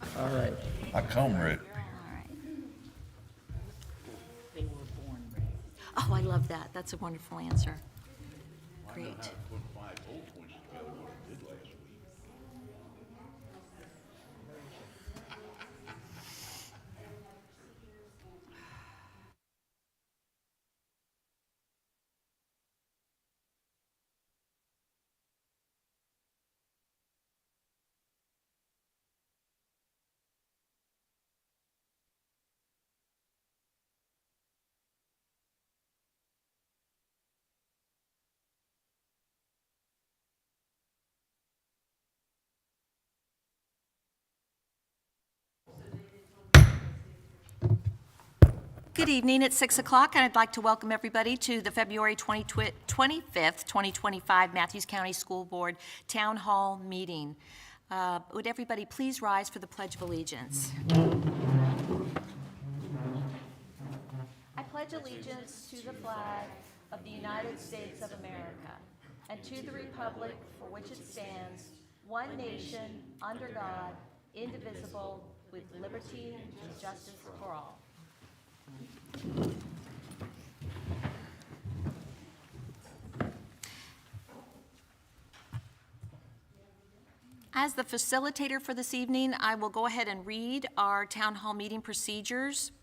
All right. I come ready. All right. They were born ready. Oh, I love that. That's a wonderful answer. Great. Good evening. It's 6 o'clock, and I'd like to welcome everybody to the February 25th, 2025 Matthews County School Board Town Hall meeting. Would everybody please rise for the Pledge of Allegiance? I pledge allegiance to the flag of the United States of America and to the republic for which it stands, one nation, under God, indivisible, with liberty and justice for all. As the facilitator for this evening, I will go ahead and read our town hall meeting procedures.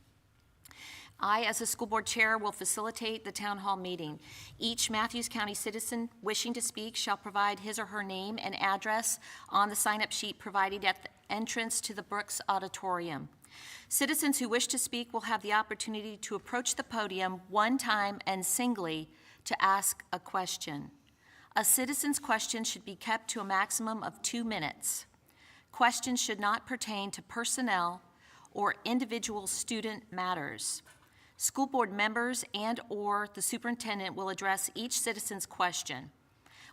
I, as a school board chair, will facilitate the town hall meeting. Each Matthews County citizen wishing to speak shall provide his or her name and address on the sign-up sheet provided at the entrance to the Brooks Auditorium. Citizens who wish to speak will have the opportunity to approach the podium one time and singly to ask a question. A citizen's question should be kept to a maximum of 2 minutes. Questions should not pertain to personnel or individual student matters. School board members and/or the superintendent will address each citizen's question.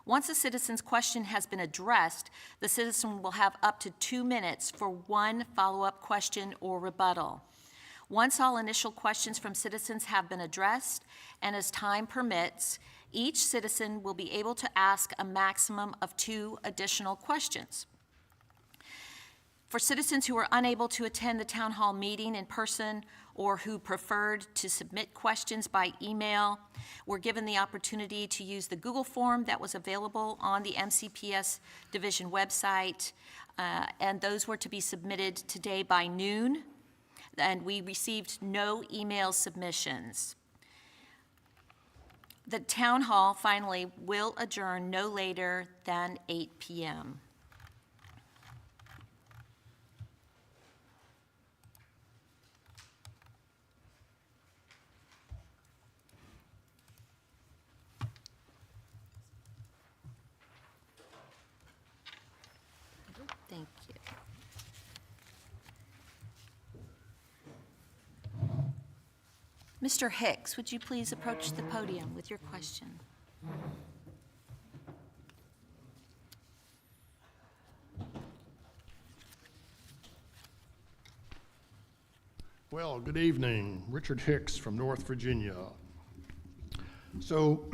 Once a citizen's question has been addressed, the citizen will have up to 2 minutes for one follow-up question or rebuttal. Once all initial questions from citizens have been addressed, and as time permits, each citizen will be able to ask a maximum of 2 additional questions. For citizens who are unable to attend the town hall meeting in person or who preferred to submit questions by email, were given the opportunity to use the Google form that was available on the MCPS division website, and those were to be submitted today by noon, and we received no email submissions. The town hall finally will adjourn no later than 8 p.m. Thank you. Mr. Hicks, would you please approach the podium with your question? Well, good evening. Richard Hicks from North Virginia. So,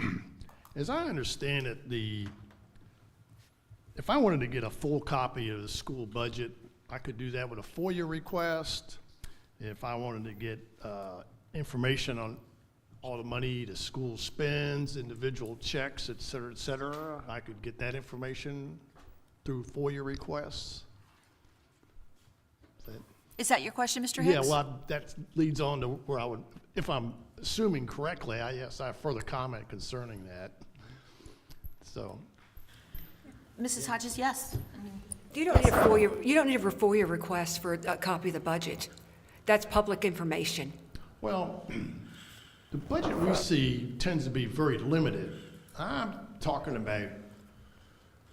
as I understand it, if I wanted to get a full copy of the school budget, I could do that with a FOIA request. If I wanted to get information on all the money the school spends, individual checks, et cetera, I could get that information through FOIA requests. Is that your question, Mr. Hicks? Yeah, well, that leads on to where I would, if I'm assuming correctly, yes, I have further comment concerning that. So. Mrs. Hodges, yes. You don't need a FOIA request for a copy of the budget. That's public information. Well, the budget we see tends to be very limited. I'm talking about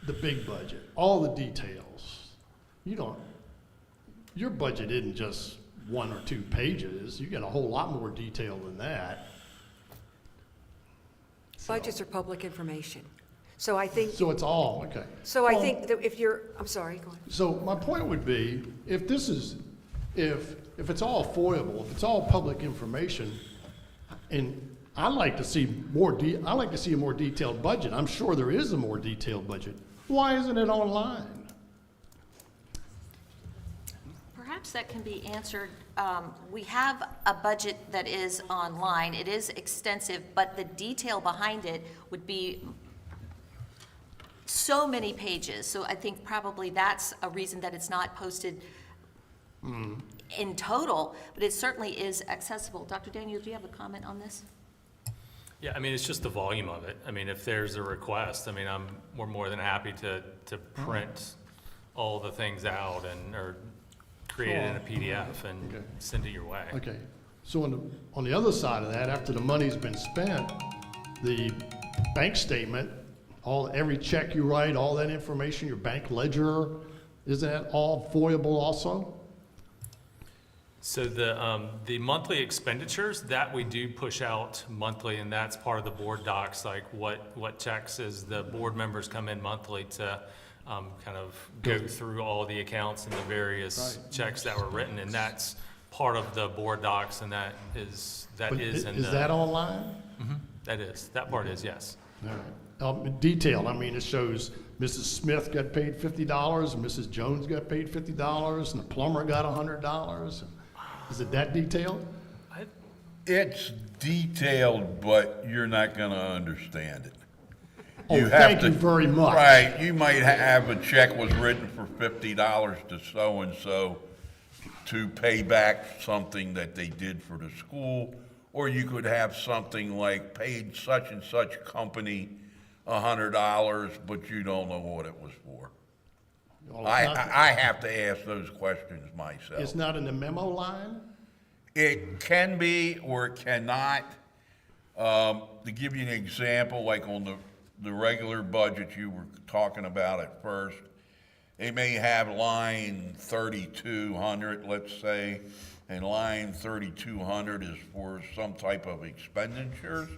the big budget, all the details. Your budget isn't just 1 or 2 pages. You get a whole lot more detail than that. Budgets are public information. So I think. So it's all, okay. So I think that if you're, I'm sorry, go on. So my point would be, if it's all FOIable, if it's all public information, and I'd like to see a more detailed budget. I'm sure there is a more detailed budget. Why isn't it online? Perhaps that can be answered. We have a budget that is online. It is extensive, but the detail behind it would be so many pages. So I think probably that's a reason that it's not posted in total, but it certainly is accessible. Dr. Daniels, do you have a comment on this? Yeah, I mean, it's just the volume of it. I mean, if there's a request, I mean, we're more than happy to print all the things out or create it in a PDF and Okay. send it your way. Okay, so on the other side of that, after the money's been spent, the bank statement, every check you write, all that information, your bank ledger, isn't that all FOIable also? So the monthly expenditures, that we do push out monthly, and that's part of the board docs, like what checks as the board members come in monthly to kind of go through all the accounts and the various checks that were written, and that's part of the board docs, and that is Is that online? That part is, yes. All right. Detailed, I mean, it shows Mrs. Smith got paid $50, and Mrs. Jones got paid $50, and the plumber got $100. Is it that detailed? It's detailed, but you're not gonna understand it. Oh, You have thank to- you very much. Right, you might have a check was written for $50 to so-and-so to pay back something that they did for the school, or you could have something like paid such and such company $100, but you don't know what it was for. Well, I have to ask those questions myself. It's not in the memo line? It can be or it cannot. To give you an example, like on the regular budget you were talking about at first, they may have line 3,200, let's say, and line 3,200 is for some type of expenditures.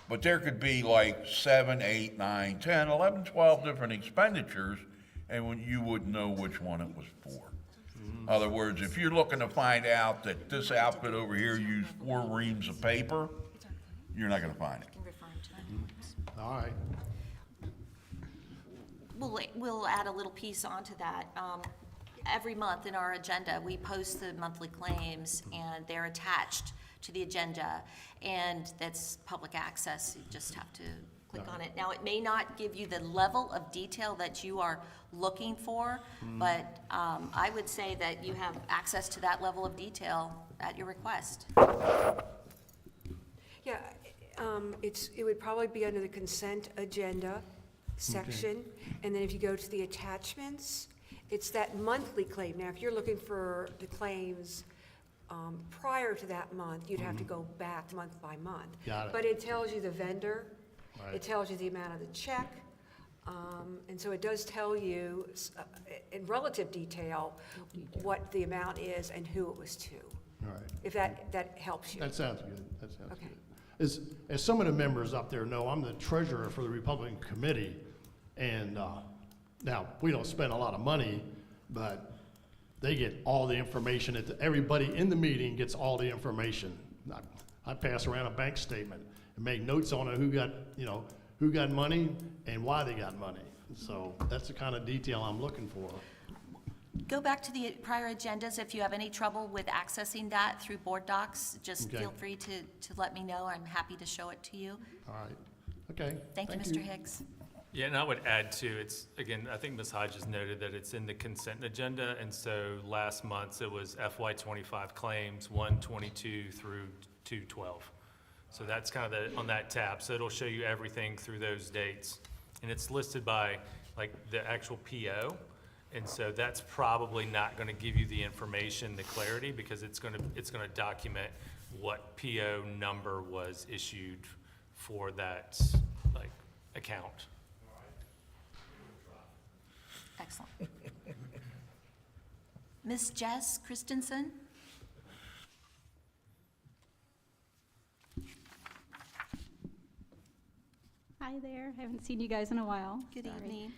But there could be like 7, 8, 9, 10, 11, 12 different expenditures, and you wouldn't know which one it was for. In other words, if you're looking to find out that this outfit over here used 4 reams of paper, you're not gonna find it. All right. We'll add a little piece onto that. Every month in our agenda, we post the monthly claims, and they're attached to the agenda, and that's public access. You just have to click on it. Now, it may not give you the level of detail that you are looking for, but I would say that you have access to that level of detail at your request. Yeah, it would probably be under the consent agenda section, and then if you go to the attachments, it's that monthly claim. Now, if you're looking for the claims prior to that month, you'd have to go back month by month. Got it. But it tells you the vendor, Right. it tells you the amount of the check, and so it does tell you in relative detail what the amount is and who it was to, All right. if that helps you. That sounds good. That sounds Okay. good. As some of the members up there know, I'm the treasurer for the Republican Committee, and now, we don't spend a lot of money, but they get all the information. Everybody in the meeting gets all the information. I pass around a bank statement and make notes on it, who got money and why they got money. So that's the kind of detail I'm looking for. Go back to the prior agendas. If you have any trouble with accessing that through board docs, just Okay. feel free to let me know. I'm happy to show it to you. All right. Okay. Thank you, Mr. Hicks. Yeah, and I would add too, it's, again, I think Ms. Hodges noted that it's in the consent agenda, and so last month's, it was FY '25 claims, 122 through 212. So that's kind of on that tab, so it'll show you everything through those dates. And it's listed by, like, the actual PO, and so that's probably not gonna give you the information, the clarity, because it's gonna document what PO number was issued for that, like, account. Excellent. Ms. Jess Christensen? Hi there, haven't seen you guys in a while. Good Sorry. evening.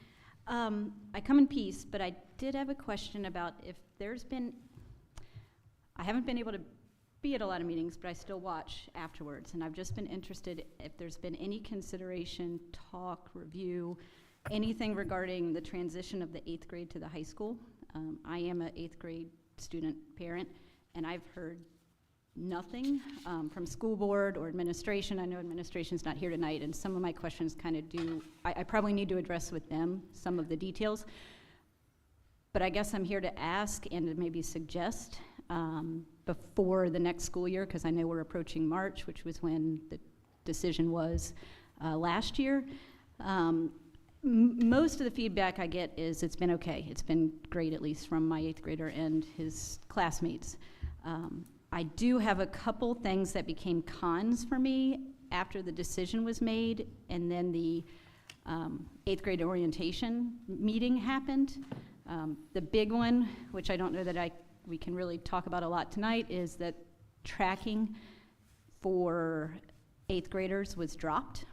I come in peace, but I did have a question about if there's been, I haven't been able to be at a lot of meetings, but I still watch afterwards, and I've just been interested if there's been any consideration, talk, review, anything regarding the transition of the 8th grade to the high school. I am an 8th grade student parent, and I've heard nothing from school board or administration. I know administration's not here tonight, and some of my questions kind of I probably need to address with them some of the details. But I guess I'm here to ask and to maybe suggest before the next school year, because I know we're approaching March, which was when the decision was last year. Most of the feedback I get is it's been okay. It's been great, at least from my 8th grader and his classmates. I do have a couple things that became cons for me after the decision was made, and then the 8th grade orientation meeting happened. The big one, which I don't know that we can really talk about a lot tonight, is that tracking for 8th graders was dropped.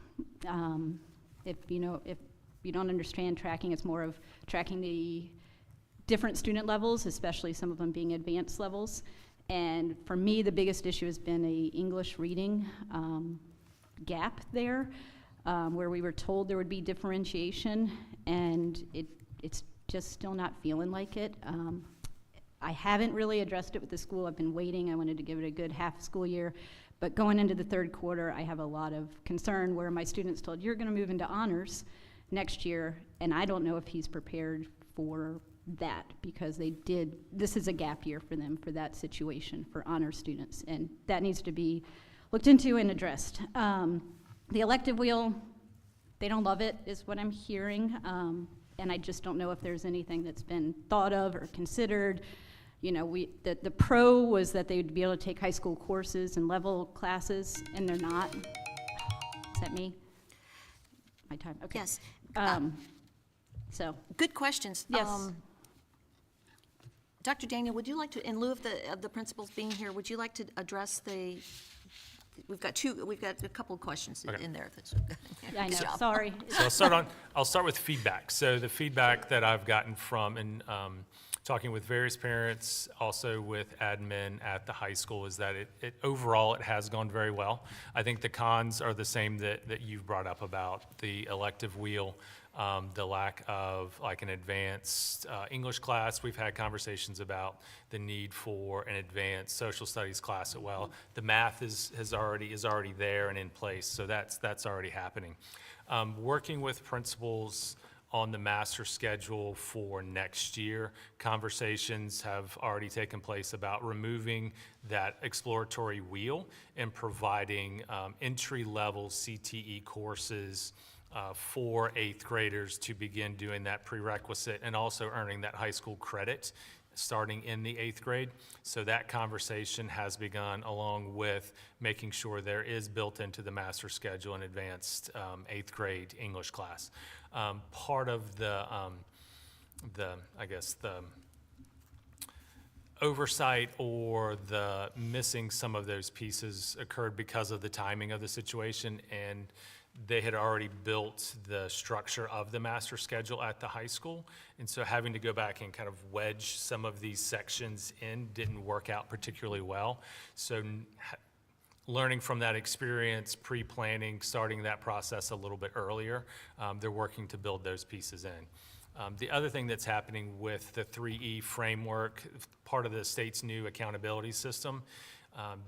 If you don't understand tracking, it's more of tracking the different student levels, especially some of them being advanced levels. And for me, the biggest issue has been a English reading gap there, where we were told there would be differentiation, and it's just still not feeling like it. I haven't really addressed it with the school. I've been waiting. I wanted to give it a good half school year. But going into the 3rd quarter, I have a lot of concern where my students told, you're going to move into honors next year, and I don't know if he's prepared for that, because this is a gap year for them for that situation for honor students, and that needs to be looked into and addressed. The elective wheel, they don't love it, is what I'm hearing, and I just don't know if there's anything that's been thought of or considered. The pro was that they would be able to take high school courses and level classes, and they're not. Is that me? My time, okay. Yes. So, Good questions. yes. Dr. Daniel, would you like to, in lieu of the principals being here, would you like to address we've got a couple of questions Okay. in there. That's Yeah, I know, Good job. sorry. So I'll start with feedback. So the feedback that I've gotten from and talking with various parents, also with admin at the high school, is that overall it has gone very well. I think the cons are the same that you've brought up about the elective wheel, the lack of like an advanced English class. We've had conversations about the need for an advanced social studies class as well. The math is already there and in place, so that's already happening. Working with principals on the master schedule for next year, conversations have already taken place about removing that exploratory wheel and providing entry-level CTE courses for 8th graders to begin doing that prerequisite and also earning that high school credit starting in the 8th grade. So that conversation has begun, along with making sure there is built into the master schedule an advanced 8th grade English class. Part of the oversight or the missing some of those pieces occurred because of the timing of the situation, and they had already built the structure of the master schedule at the high school. And so having to go back and kind of wedge some of these sections in didn't work out particularly well. So learning from that experience, pre-planning, starting that process a little bit earlier, they're working to build those pieces in. The other thing that's happening with the 3E framework, part of the state's new accountability system,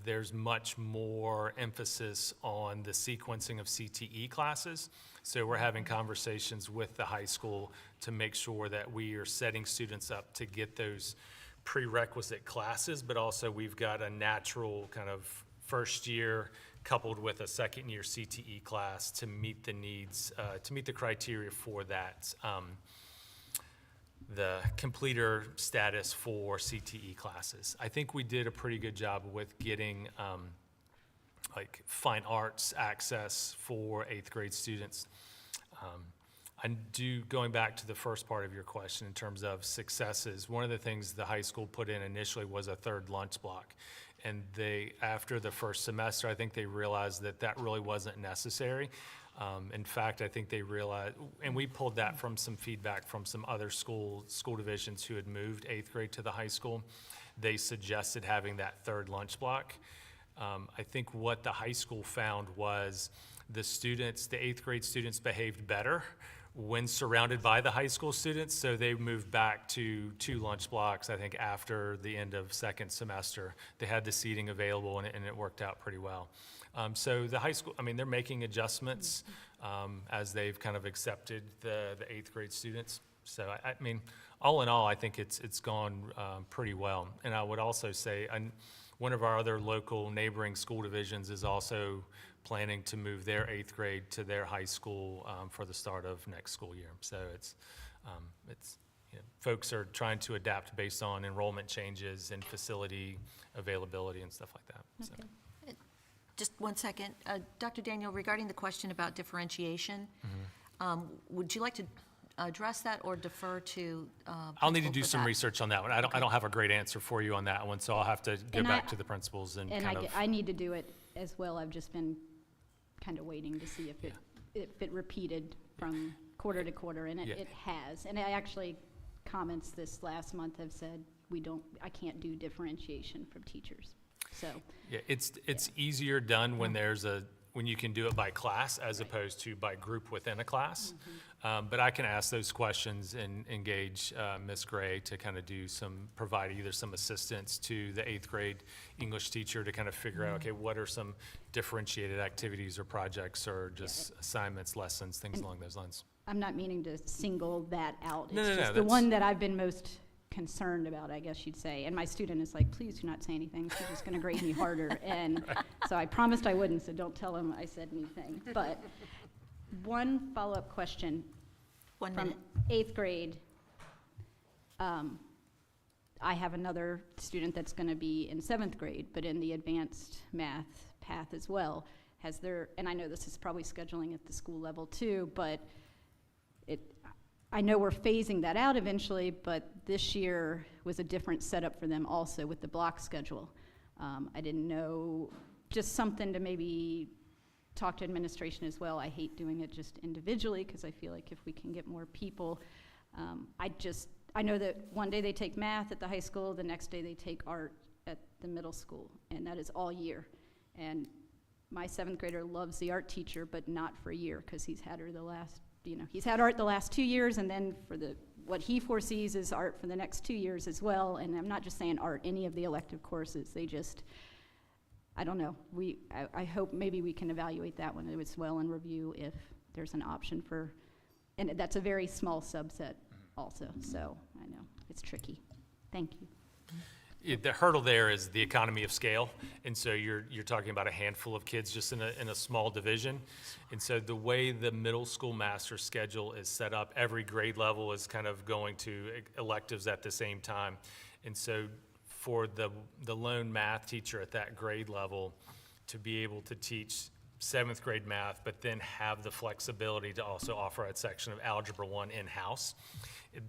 there's much more emphasis on the sequencing of CTE classes. So we're having conversations with the high school to make sure that we are setting students up to get those prerequisite classes, but also we've got a natural kind of first year coupled with a second year CTE class to meet the needs, to meet the criteria for that, the completer status for CTE classes. I think we did a pretty good job with getting like fine arts access for 8th grade students. Going back to the first part of your question in terms of successes, one of the things the high school put in initially was a 3rd lunch block. And after the first semester, I think they realized that really wasn't necessary. In fact, I think they realized, and we pulled that from some feedback from some other school divisions who had moved 8th grade to the high school. They suggested having that 3rd lunch block. I think what the high school found was the 8th grade students behaved better when surrounded by the high school students, so they moved back to 2 lunch blocks, I think, after the end of second semester. They had the seating available, and it worked out pretty well. So the high school, I mean, they're making adjustments as they've kind of accepted the 8th grade students. So, I mean, all in all, I think it's gone pretty well. And I would also say, one of our other local neighboring school divisions is also planning to move their 8th grade to their high school for the start of next school year. So it's you know, folks are trying to adapt based on enrollment changes and facility availability and stuff like that. So. Okay. Just one second. Dr. Daniel, regarding the question about differentiation, would you like to address that or defer to? I'll need to principal do for some that? research on that one. I don't have a great answer for you on that one, so I'll have to go And back to the principals and And kind of. I need to do it as well. I've just been kind of waiting to see if it repeated from quarter to quarter, and Yeah. it has. And I actually, comments this last month have said, I can't do differentiation from teachers. So, Yeah, it's easier done when when you can do it by class as opposed to by group within a class. But I can ask those questions and engage Ms. Gray to kind of provide either some assistance to the 8th grade English teacher to kind of figure out, okay, what are some differentiated activities or projects or just assignments, lessons, things along those lines. I'm not meaning to single that out. No, It's no, no, just the that's- one that I've been most concerned about, I guess you'd say. And my student is like, please do not say anything. She's just going to grade me harder. And so I promised I wouldn't, so don't tell him I said anything. But one follow-up question. 1 From minute. 8th grade, I have another student that's going to be in 7th grade, but in the advanced math path as well. And I know this is probably scheduling at the school level too, but I know we're phasing that out eventually, but this year was a different setup for them also with the block schedule. I didn't know, just something to maybe talk to administration as well. I hate doing it just individually because I feel like if we can get more people, I know that one day they take math at the high school, the next day they take art at the middle school, and that is all year. And my 7th grader loves the art teacher, but not for a year because he's had her he's had art the last 2 years, and then for what he foresees is art for the next 2 years as well. And I'm not just saying art, any of the elective courses, I don't know. I hope maybe we can evaluate that one as well and review if there's an option and that's a very small subset also. So I know it's tricky. Thank you. The hurdle there is the economy of scale, and so you're talking about a handful of kids just in a small division. And so the way the middle school master schedule is set up, every grade level is kind of going to electives at the same time. And so for the lone math teacher at that grade level to be able to teach 7th grade math, but then have the flexibility to also offer a section of Algebra 1 in-house,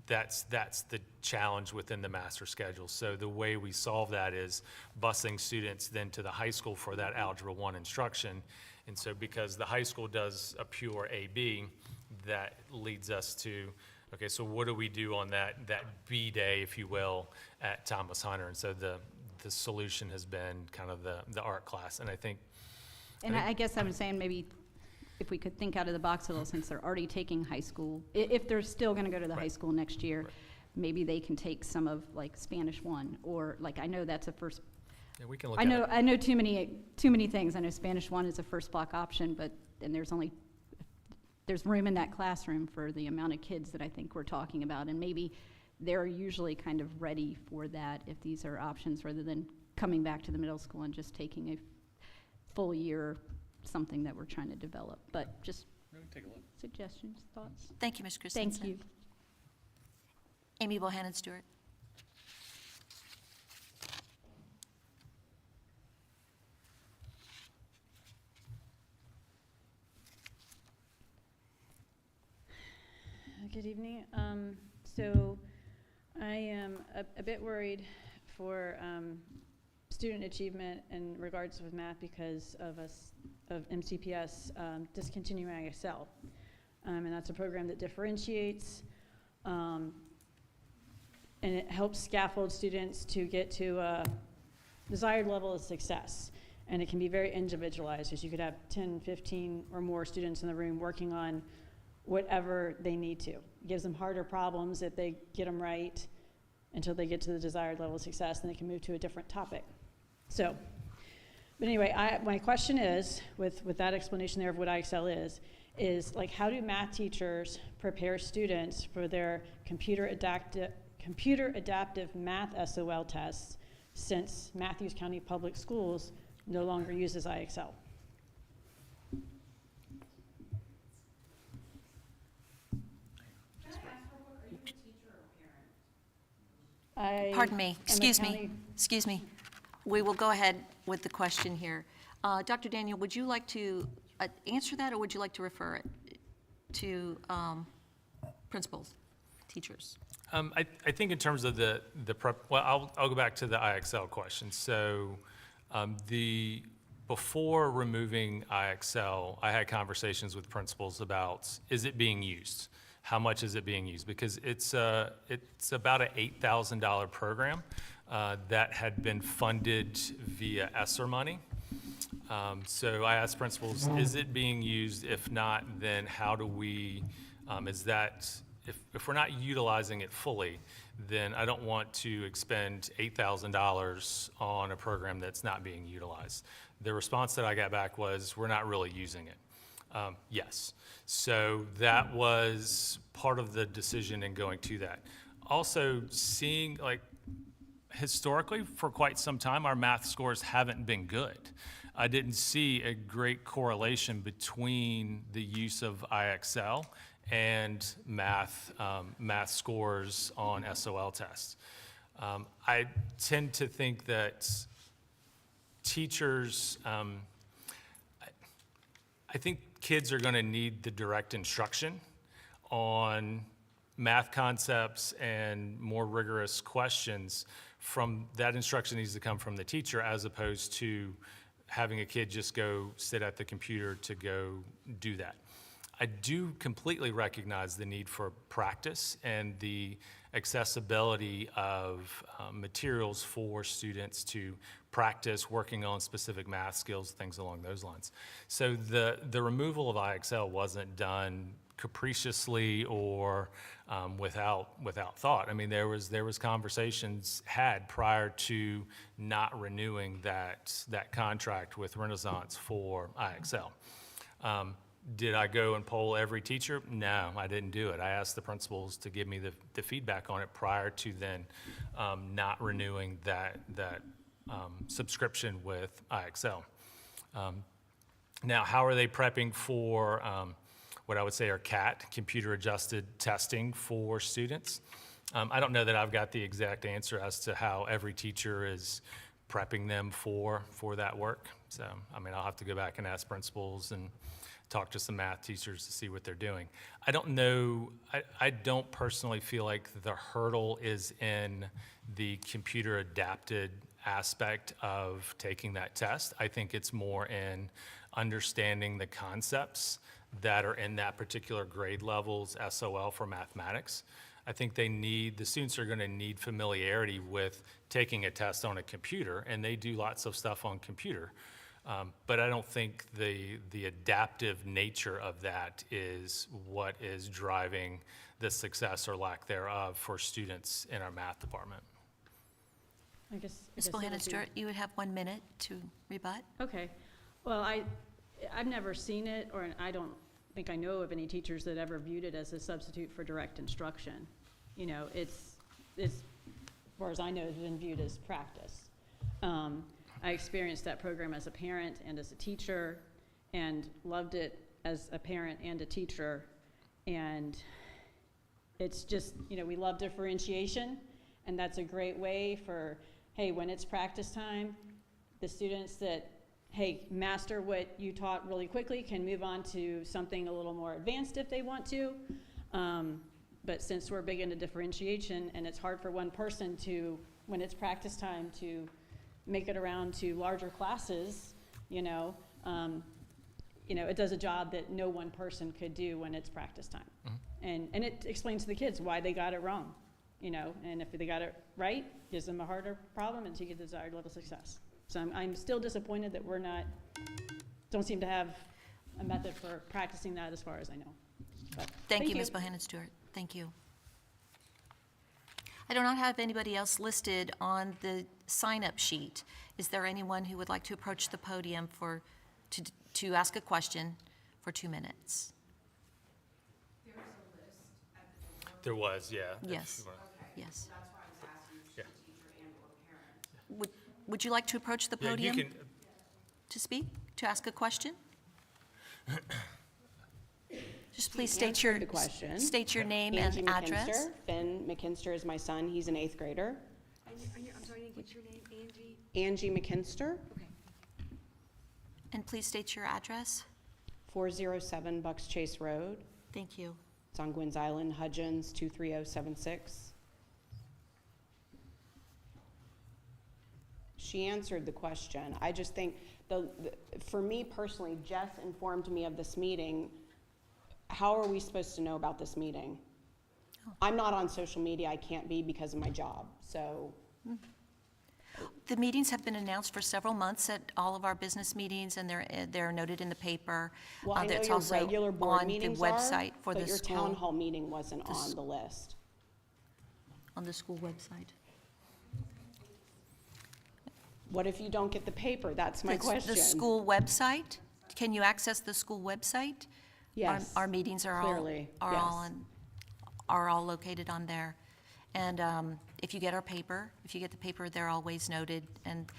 that's the challenge within the master schedule. So the way we solve that is busing students then to the high school for that Algebra 1 instruction. And so because the high school does a pure AB, that leads us to, okay, so what do we do on that B day, if you will, at Thomas Hunter? And so the solution has been kind of the art class. And I think And I guess I'm saying maybe if we could think out of the box a little, since they're already taking high school, if they're still going to go to the high school next year, maybe they can take some of like Spanish 1, or like, I know that's a first. yeah, we can look I at know it. I know too many things. I know Spanish 1 is a first block option, but then there's room in that classroom for the amount of kids that I think we're talking about, and maybe they're usually kind of ready for that if these are options rather than coming back to the middle school and just taking a full year, something that we're trying to develop. But just Take a look. suggestions, thoughts? Thank you, Ms. Christensen. Thank you. Amy Bohannon-Stewart. Good evening. So I am a bit worried for student achievement in regards with math because of MCPS discontinuing Excel. And that's a program that differentiates and it helps scaffold students to get to a desired level of success. And it can be very individualized, as you could have 10, 15 or more students in the room working on whatever they need to. It gives them harder problems if they get them right until they get to the desired level of success, and they can move to a different topic. So, but anyway, my question is, with that explanation there of what IXL is like, how do math teachers prepare students for their computer adaptive math SOL tests, since Matthews County Public Schools no longer uses IXL? Pardon me, excuse me. We will go ahead with the question here. Dr. Daniel, would you like to answer that, or would you like to refer it to principals, teachers? I think in terms of the prep, well, I'll go back to the IXL question. So before removing IXL, I had conversations with principals about, is it being used? How much is it being used? Because it's about an $8,000 program that had been funded via ESSER money. So I asked principals, is it being used? If not, then how do we, if we're not utilizing it fully, then I don't want to expend $8,000 on a program that's not being utilized. The response that I got back was, we're not really using it. Yes. So that was part of the decision in going to that. Also, seeing, like, historically, for quite some time, our math scores haven't been good. I didn't see a great correlation between the use of IXL and math scores on SOL tests. I tend to think that teachers, I think kids are going to need the direct instruction on math concepts and more rigorous questions. From that instruction needs to come from the teacher, as opposed to having a kid just go sit at the computer to go do that. I do completely recognize the need for practice and the accessibility of materials for students to practice working on specific math skills, things along those lines. So the removal of IXL wasn't done capriciously or without thought. I mean, there was conversations had prior to not renewing that contract with Renaissance for IXL. Did I go and poll every teacher? No, I didn't do it. I asked the principals to give me the feedback on it prior to then not renewing that subscription with IXL. Now, how are they prepping for what I would say are CAT, computer adjusted testing for students? I don't know that I've got the exact answer as to how every teacher is prepping them for that work. So, I mean, I'll have to go back and ask principals and talk to some math teachers to see what they're doing. I don't know, I don't personally feel like the hurdle is in the computer adapted aspect of taking that test. I think it's more in understanding the concepts that are in that particular grade level's SOL for mathematics. I think the students are going to need familiarity with taking a test on a computer, and they do lots of stuff on computer. But I don't think the adaptive nature of that is what is driving the success or lack thereof for students in our math department. I guess Ms. it'll Bohannon be- Stewart, you would have 1 minute to rebut. Okay. Well, I've never seen it, or I don't think I know of any teachers that ever viewed it as a substitute for direct instruction. You know, it's as far as I know, it's been viewed as practice. I experienced that program as a parent and as a teacher, and loved it as a parent and a teacher. And it's just, you know, we love differentiation, and that's a great way for, hey, when it's practice time, the students that, hey, master what you taught really quickly can move on to something a little more advanced if they want to. But since we're big into differentiation, and it's hard for one person to, when it's practice time, to make it around to larger classes, it does a job that no one person could do when it's practice time. Mm-hmm. And it explains to the kids why they got it wrong, and if they got it right, gives them a harder problem and to get the desired level of success. So I'm still disappointed that don't seem to have a method for practicing that as far as I know. But Thank you, Ms. Bohannon Stewart. Thank you. I do not have anybody else listed on the sign-up sheet. Is there anyone who would like to approach the podium to ask a question for 2 minutes? There was, yeah. if Yes, you wanna- yes. Yeah. Would you like to approach the Yeah, you podium can, to speak, to ask a question? Just please state your, answered the question. state your name Angie and address. McKinster. Finn McKinster is my son. He's an 8th grader. I'm sorry, I didn't get your name, Angie? Angie McKinster, Okay. And please state your address. 407 Bucks Chase Road. Thank you. It's on Gwynns Island, Hudgens, 23076. She answered the question. I just think, for me personally, Jess informed me of this meeting. How are we supposed to know about this meeting? I'm not on social media. I can't be because of my job, so. The meetings have been announced for several months at all of our business meetings, and they're noted in the paper. Well, I know That's your also regular board on the meetings website are, for the but your school. town hall meeting wasn't on the list. On the school website. What if you don't get the paper? That's my The- question. The school website? Can you access the school website? Yes. Our meetings are all, Clearly, are yes. all located on there. And if you get our paper, if you get the paper, they're always noted. And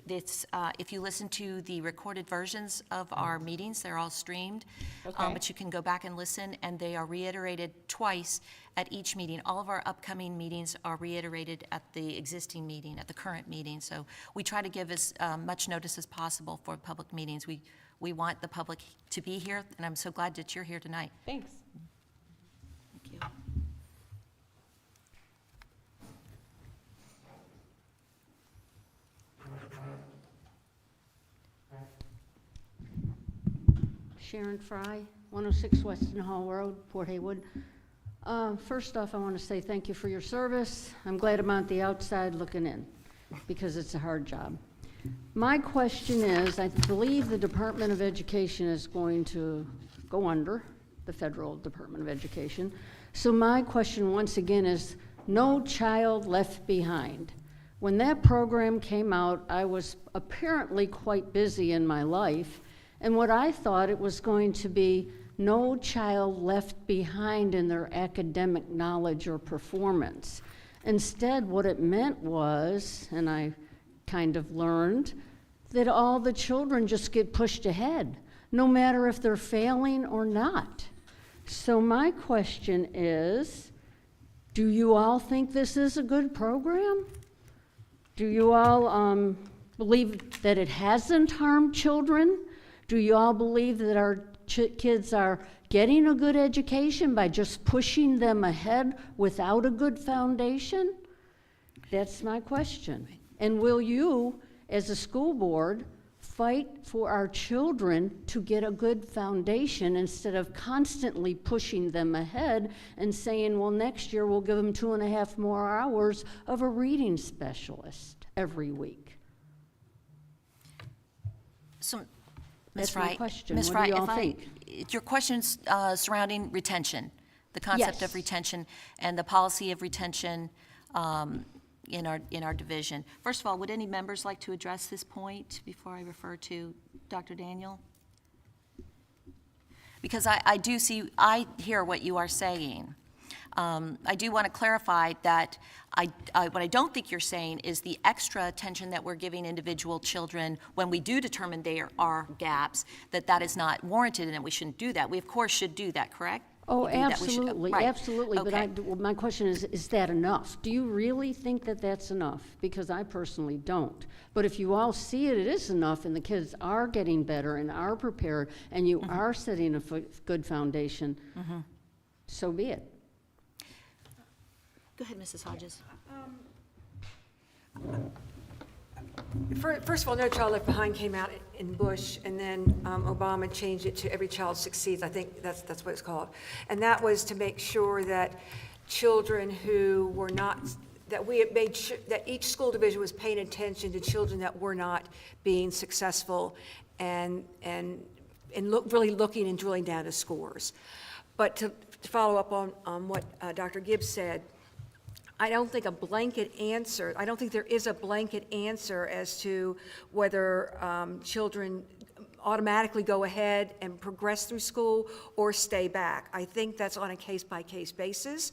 it's, if you listen to the recorded versions of our meetings, they're all streamed. Okay. But you can go back and listen, and they are reiterated twice at each meeting. All of our upcoming meetings are reiterated at the existing meeting, at the current meeting. So we try to give as much notice as possible for public meetings. We want the public to be here, and I'm so glad that you're here tonight. Thanks. Thank you. Sharon Fry, 106 Weston Hall Road, Port Haywood. First off, I want to say thank you for your service. I'm glad I'm on the outside looking in, because it's a hard job. My question is, I believe the Department of Education is going to go under, the Federal Department of Education. So my question once again is, No Child Left Behind. When that program came out, I was apparently quite busy in my life, and what I thought it was going to be no child left behind in their academic knowledge or performance. Instead, what it meant was, and I kind of learned, that all the children just get pushed ahead, no matter if they're failing or not. So my question is, do you all think this is a good program? Do you all believe that it hasn't harmed children? Do you all believe that our kids are getting a good education by just pushing them ahead without a good foundation? That's my question. And will you, as a school board, fight for our children to get a good foundation instead of constantly pushing them ahead and saying, well, next year we'll give them 2.5 more hours of a reading specialist every week? So, Ms. That's Fry. my question. Ms. What Fry, do you all if I- think? Your question's surrounding retention, the concept of Yes. retention and the policy of retention in our division. First of all, would any members like to address this point before I refer to Dr. Daniel? Because I hear what you are saying. I do want to clarify that what I don't think you're saying is the extra attention that we're giving individual children when we do determine there are gaps, that is not warranted and that we shouldn't do that. We, of course, should do that, correct? Oh, We do that. We should- absolutely, right. absolutely. But Okay. well, my question is that enough? Do you really think that that's enough? Because I personally don't. But if you all see it is enough, and the kids are getting better and are prepared, and you Mm-hmm. are setting a good foundation, so be it. Go ahead, Mrs. Hodges. First of all, No Child Left Behind came out in Bush, and then Obama changed it to Every Child Succeeds. I think that's what it's called. And that was to make sure that children who were not, that we had made sure, that each school division was paying attention to children that were not being successful and really looking and drilling down to scores. But to follow up on what Dr. Gibbs said, I don't think I don't think there is a blanket answer as to whether children automatically go ahead and progress through school or stay back. I think that's on a case-by-case basis.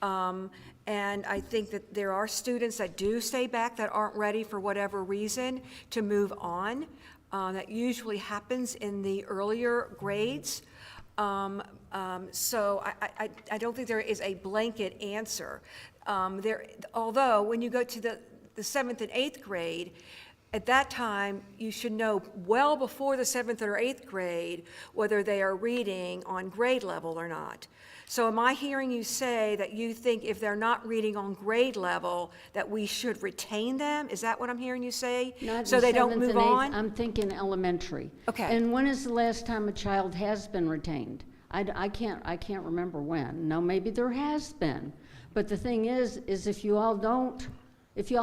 And I think that there are students that do stay back that aren't ready for whatever reason to move on. That usually happens in the earlier grades. So I don't think there is a blanket answer. Although, when you go to the 7th and 8th grade, at that time, you should know well before the 7th or 8th grade whether they are reading on grade level or not. So am I hearing you say that you think if they're not reading on grade level, that we should retain them? Is that what I'm hearing you say? Not So in they don't 7th move and 8th, on? I'm thinking elementary. Okay. And when is the last time a child has been retained? I can't remember when. Now, maybe there has been. But the thing is if you all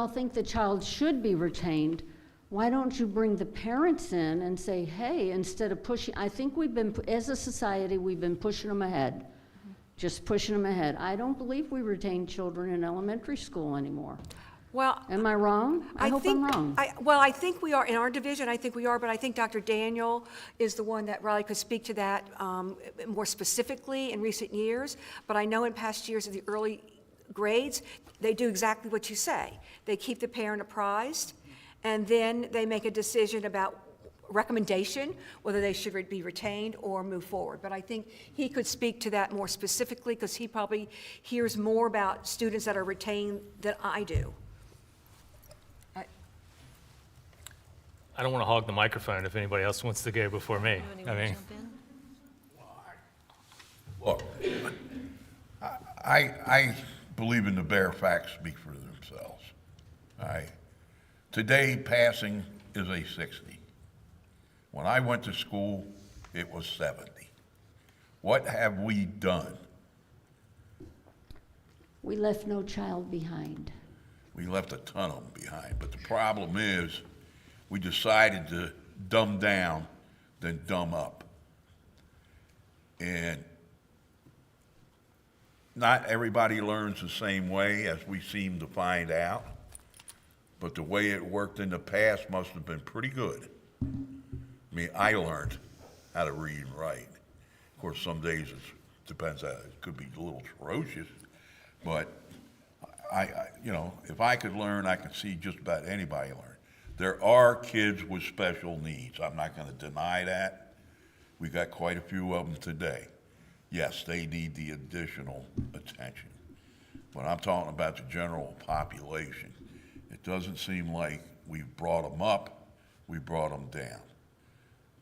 think the child should be retained, why don't you bring the parents in and say, hey, instead of pushing, I think as a society, we've been pushing them ahead. Just pushing them ahead. I don't believe we retain children in elementary school anymore. Well, Am I wrong? I hope I'm wrong. Well, I think we are, in our division, I think we are, but I think Dr. Daniel is the one that really could speak to that more specifically in recent years. But I know in past years of the early grades, they do exactly what you say. They keep the parent apprised, and then they make a decision about recommendation, whether they should be retained or move forward. But I think he could speak to that more specifically because he probably hears more about students that are retained than I do. I don't want to hog the microphone if anybody else wants to go before me. I mean, Look, I believe in the bare facts speak for themselves. All right. Today, passing is a 60. When I went to school, it was 70. What have we done? We left no child behind. We left a ton of them behind. But the problem is, we decided to dumb down than dumb up. And not everybody learns the same way, as we seem to find out. But the way it worked in the past must have been pretty good. I mean, I learned how to read and write. Of course, some days it depends, it could be a little ferocious, but if I could learn, I could see just about anybody learn. There are kids with special needs. I'm not going to deny that. We got quite a few of them today. Yes, they need the additional attention. But I'm talking about the general population. It doesn't seem like we've brought them up, we brought them down.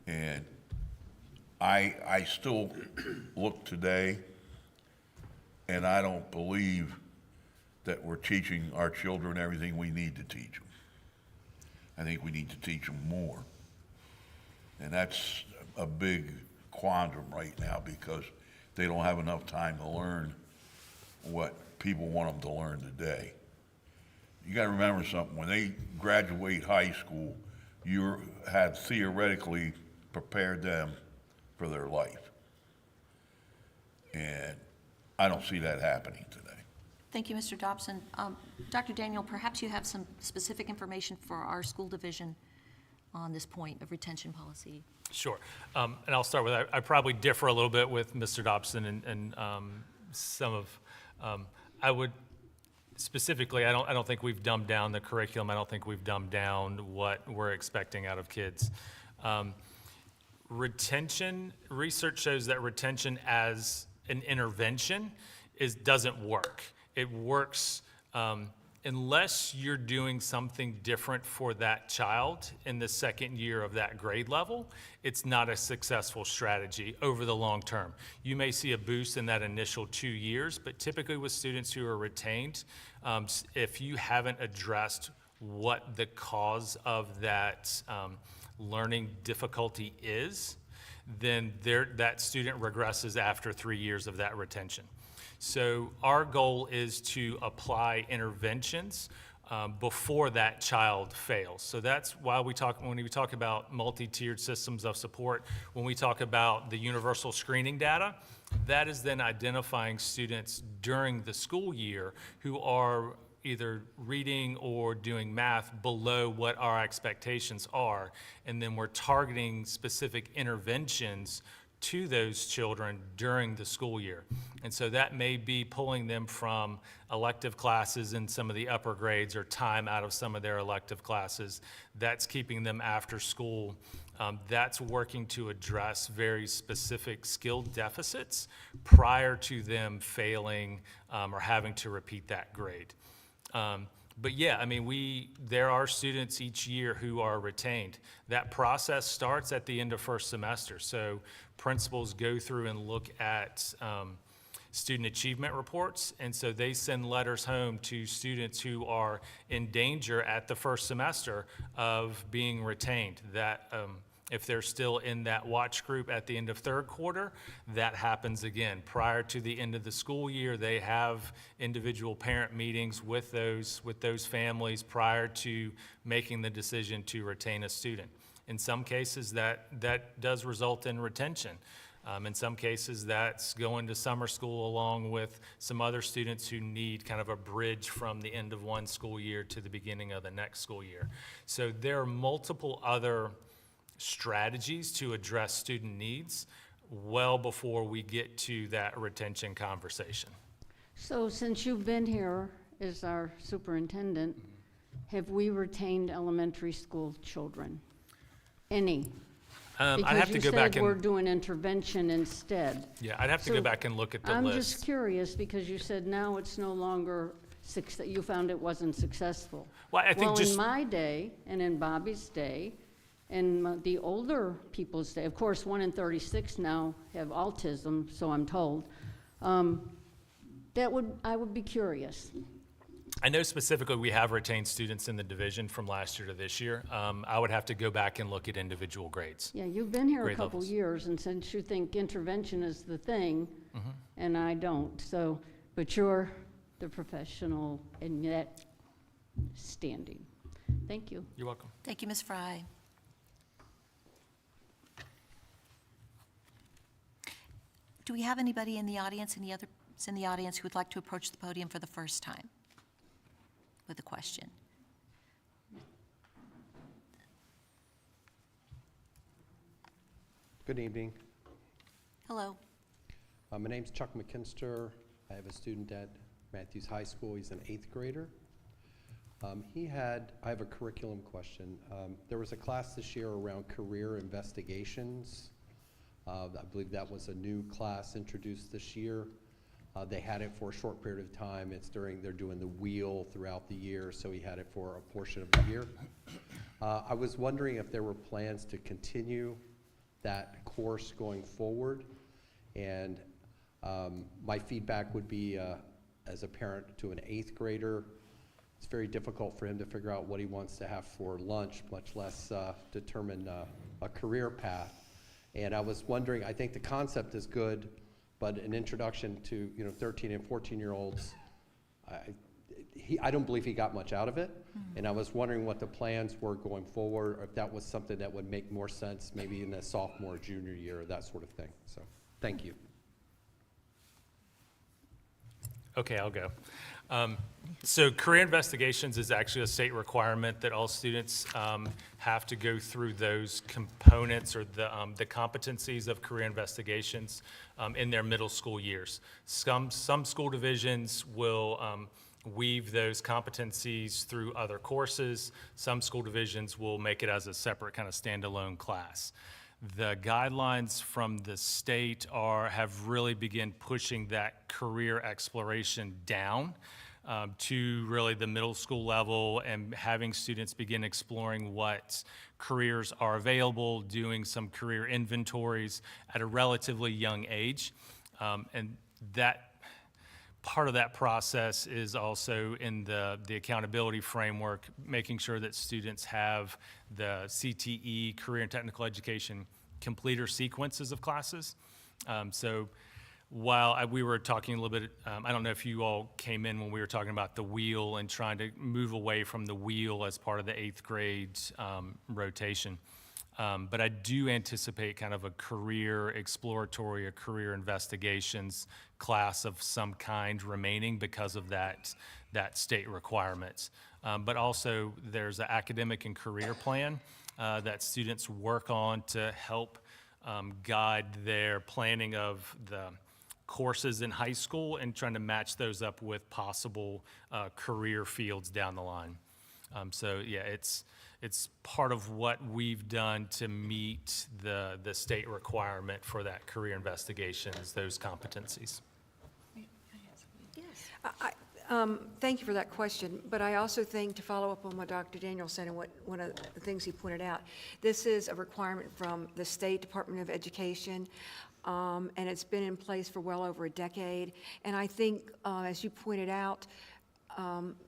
And I still look today, and I don't believe that we're teaching our children everything we need to teach them. I think we need to teach them more. And that's a big quandrum right now because they don't have enough time to learn what people want them to learn today. You got to remember something. When they graduate high school, you have theoretically prepared them for their life. And I don't see that happening today. Thank you, Mr. Dobson. Dr. Daniel, perhaps you have some specific information for our school division on this point of retention policy. sure. And I'll start with, I probably differ a little bit with Mr. Dobson and some of, I would, specifically, I don't think we've dumbed down the curriculum. I don't think we've dumbed down what we're expecting out of kids. Retention, research shows that retention as an intervention doesn't work. It works unless you're doing something different for that child in the second year of that grade level. It's not a successful strategy over the long term. You may see a boost in that initial 2 years, but typically with students who are retained, if you haven't addressed what the cause of that learning difficulty is, then that student regresses after 3 years of that retention. So our goal is to apply interventions before that child fails. So that's why when we talk about multi-tiered systems of support, when we talk about the universal screening data, that is then identifying students during the school year who are either reading or doing math below what our expectations are. And then we're targeting specific interventions to those children during the school year. And so that may be pulling them from elective classes in some of the upper grades or time out of some of their elective classes. That's keeping them after school. That's working to address very specific skill deficits prior to them failing or having to repeat that grade. But yeah, I mean, there are students each year who are retained. That process starts at the end of first semester. So principals go through and look at student achievement reports. And so they send letters home to students who are in danger at the first semester of being retained. That if they're still in that watch group at the end of third quarter, that happens again. Prior to the end of the school year, they have individual parent meetings with those families prior to making the decision to retain a student. In some cases, that does result in retention. In some cases, that's going to summer school along with some other students who need kind of a bridge from the end of one school year to the beginning of the next school year. So there are multiple other strategies to address student needs well before we get to that retention conversation. So since you've been here as our superintendent, have we retained elementary school children? Any? I'd have to go back Because you said we're doing intervention instead. Yeah, I'd have to So go back and look at the I'm list. just curious, because you said now it's no longer, you found it wasn't successful. Well, I think Well, just in my day, and in Bobby's day, and the older people's day, of course, 1 in 36 now have autism, so I'm told, I would be curious. I know specifically we have retained students in the division from last year to this year. I would have to go back and look at individual grades. Yeah, you've been here a Grade couple levels. years, and since you think intervention is the thing, Mm-hmm. and I don't, so, but you're the professional in that standing. Thank you. You're welcome. Thank you, Ms. Fry. Do we have anybody in the audience, any others in the audience who would like to approach the podium for the first time with a question? Good evening. Hello. My name's Chuck McKinster. I have a student at Matthews High School. He's an 8th grader. I have a curriculum question. There was a class this year around career investigations. I believe that was a new class introduced this year. They had it for a short period of time. They're doing the wheel throughout the year, so he had it for a portion of the year. I was wondering if there were plans to continue that course going forward. And my feedback would be, as a parent to an 8th grader, it's very difficult for him to figure out what he wants to have for lunch, much less determine a career path. And I was wondering, I think the concept is good, but an introduction to 13 and 14-year-olds, I don't believe he got much out of it. And I was wondering what the plans were going forward, or if that was something that would make more sense maybe in the sophomore, junior year, that sort of thing. So, thank you. Okay, I'll go. So career investigations is actually a state requirement that all students have to go through those components or the competencies of career investigations in their middle school years. Some school divisions will weave those competencies through other courses. Some school divisions will make it as a separate kind of standalone class. The guidelines from the state have really begun pushing that career exploration down to really the middle school level and having students begin exploring what careers are available, doing some career inventories at a relatively young age. And that part of that process is also in the accountability framework, making sure that students have the CTE, Career and Technical Education, completer sequences of classes. So while we were talking a little bit, I don't know if you all came in when we were talking about the wheel and trying to move away from the wheel as part of the 8th grade rotation. But I do anticipate kind of a career exploratory or career investigations class of some kind remaining because of that state requirements. But also there's an academic and career plan that students work on to help guide their planning of the courses in high school and trying to match those up with possible career fields down the line. So yeah, it's part of what we've done to meet the state requirement for that career investigations, those competencies. Thank you for that question, but I also think, to follow up on what Dr. Daniel said and one of the things he pointed out, this is a requirement from the State Department of Education, and it's been in place for well over a decade. And I think, as you pointed out,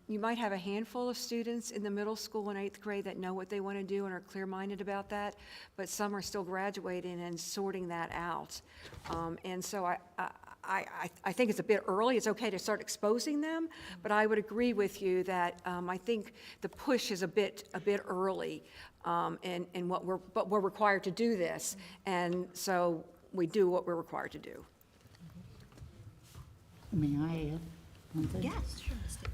you might have a handful of students in the middle school and 8th grade that know what they want to do and are clear-minded about that, but some are still graduating and sorting that out. And so I think it's a bit early. It's okay to start exposing them, but I would agree with you that I think the push is a bit early, and but we're required to do this, and so we do what we're required to do. May I add one thing? Yes, sure, Ms. Stevens.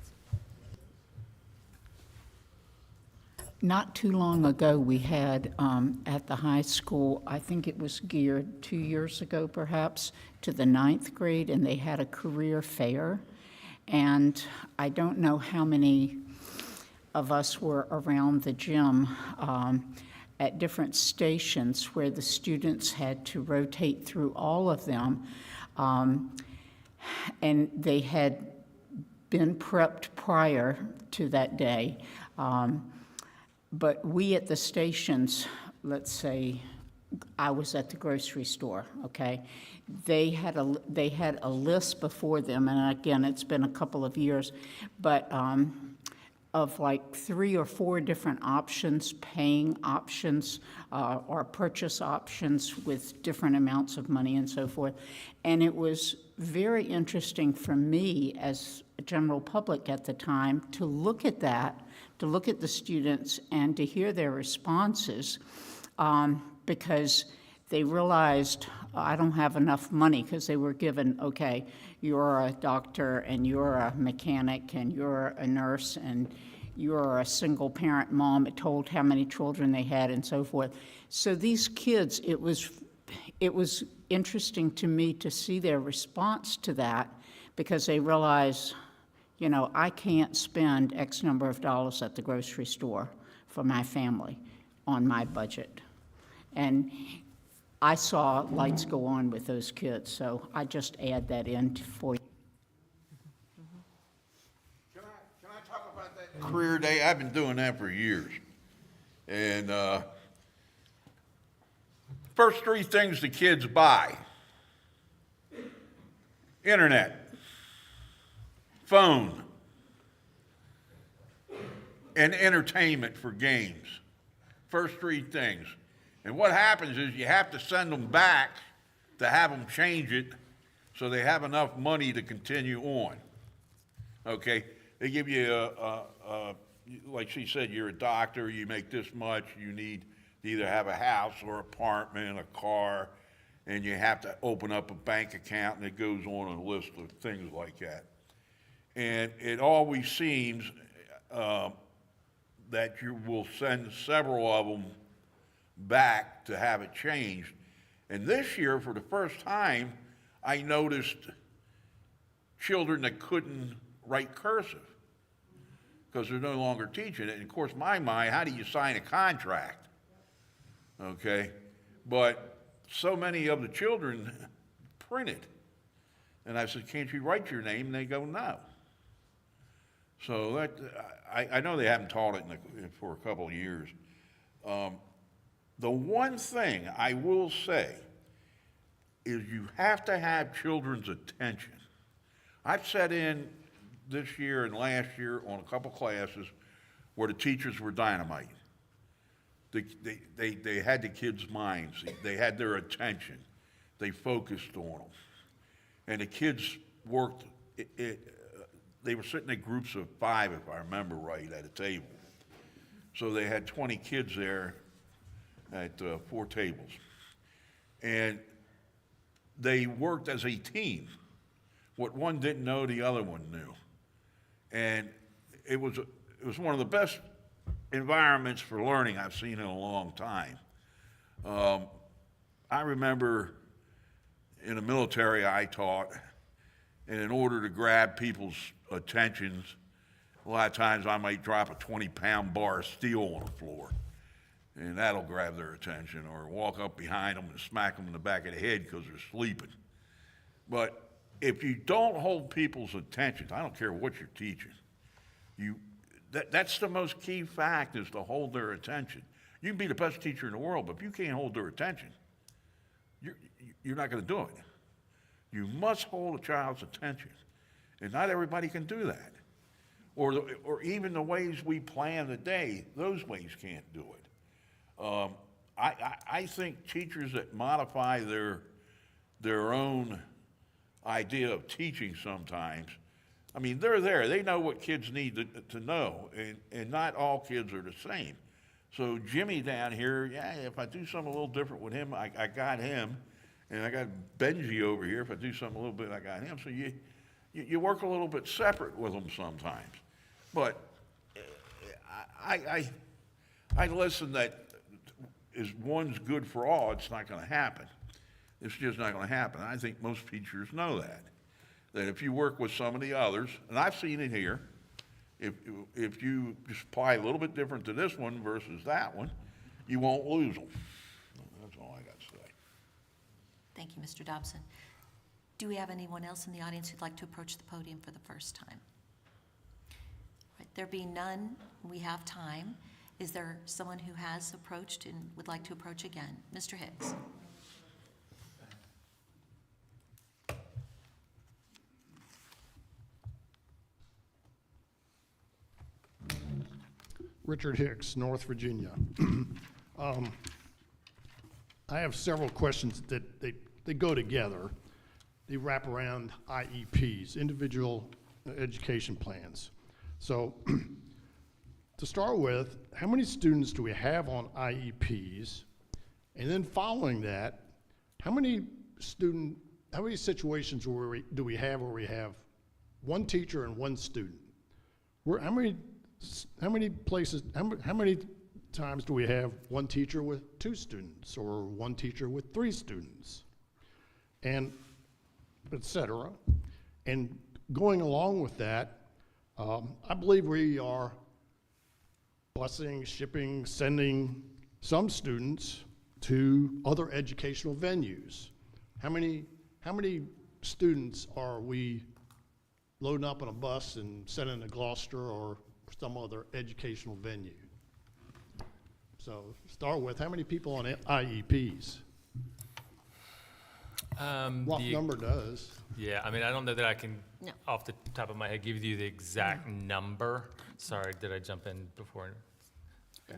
Not too long ago, we had at the high school, I think it was geared 2 years ago perhaps, to the 9th grade, and they had a career fair. And I don't know how many of us were around the gym at different stations where the students had to rotate through all of them. And they had been prepped prior to that day. But we at the stations, let's say, I was at the grocery store, okay? They had a list before them, and again, it's been a couple of years, but of like 3 or 4 different options, paying options, or purchase options with different amounts of money and so forth. And it was very interesting for me as a general public at the time to look at that, to look at the students and to hear their responses, because they realized, I don't have enough money, because they were given, okay, you're a doctor and you're a mechanic and you're a nurse and you're a single parent mom. It told how many children they had and so forth. So these kids, it was interesting to me to see their response to that, because they realize, you know, I can't spend X number of dollars at the grocery store for my family on my budget. And I saw lights go on with those kids, so I just add that in for you. Can I talk about that career day? I've been doing that for years. And first 3 things the kids buy: internet, phone, and entertainment for games. First 3 things. And what happens is you have to send them back to have them change it so they have enough money to continue on. Okay? They give you like she said, you're a doctor, you make this much, you need to either have a house or apartment, a car, and you have to open up a bank account, and it goes on a list of things like that. And it always seems that you will send several of them back to have it changed. And this year, for the first time, I noticed children that couldn't write cursive because they're no longer teaching it. And of course, my mind, how do you sign a contract? Okay? But so many of the children printed. And I said, can't you write your name? And they go, no. So that, I know they haven't taught it for a couple of years. The one thing I will say is you have to have children's attention. I've sat in this year and last year on a couple classes where the teachers were dynamite. They had the kids' minds. They had their attention. They focused on them. and the kids worked, they were sitting in groups of 5, if I remember right, at a table. So they had 20 kids there at 4 tables. And they worked as a team. What one didn't know, the other one knew. And it was one of the best environments for learning I've seen in a long time. I remember in the military I taught, and in order to grab people's attentions, a lot of times I might drop a 20-pound bar of steel on the floor, and that'll grab their attention, or walk up behind them and smack them in the back of the head because they're sleeping. But if you don't hold people's attention, I don't care what you're teaching, that's the most key fact, is to hold their attention. You can be the best teacher in the world, but if you can't hold their attention, you're not going to do it. You must hold a child's attention, and not everybody can do that. Or even the ways we plan the day, those ways can't do it. I think teachers that modify their own idea of teaching sometimes, I mean, they're there. They know what kids need to know, and not all kids are the same. So Jimmy down here, yeah, if I do something a little different with him, I got him. And I got Benji over here. If I do something a little bit, I got him. So you work a little bit separate with them sometimes. But I listen that is one's good for all, it's not going to happen. It's just not going to happen. I think most teachers know that if you work with some of the others, and I've seen it here, if you just apply a little bit different to this one versus that one, you won't lose them. That's all I got to say. Thank you, Mr. Dobson. Do we have anyone else in the audience who'd like to approach the podium for the first time? All right, there being none, we have time. Is there someone who has approached and would like to approach again? Mr. Hicks. Richard Hicks, North Virginia. I have several questions that they go together. They wrap around IEPs, individual education plans. So to start with, how many students do we have on IEPs? And then following that, how many situations do we have where we have one teacher and one student? How many times do we have one teacher with 2 students, or one teacher with 3 students, and et cetera? And going along with that, I believe we are busing, shipping, sending some students to other educational venues. How many students are we loading up on a bus and sending to Gloucester or some other educational venue? So start with, how many people on IEPs? Rough number does. Yeah, I mean, I don't know that I can, No. off the top of my head, give you the exact number. Sorry, did I jump in before?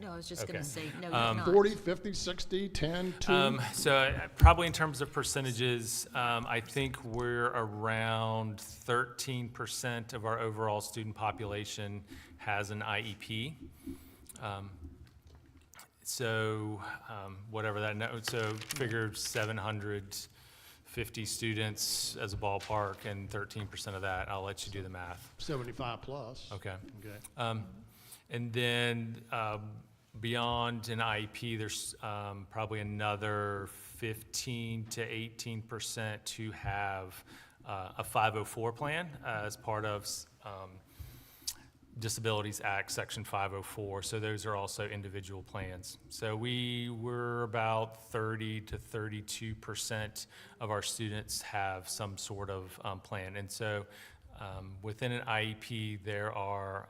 No, I was just going Okay. to say, no, you're not. 40, 50, 60, 10, 2? So probably in terms of percentages, I think we're around 13% of our overall student population has an IEP. Whatever that, so figure 750 students as a ballpark, and 13% of that, I'll let you do the math. 75 plus. Okay. Okay. And then beyond an IEP, there's probably another 15 to 18% who have a 504 plan as part of Disabilities Act, Section 504. So those are also individual plans. So we were about 30 to 32% of our students have some sort of plan. And so within an IEP, there are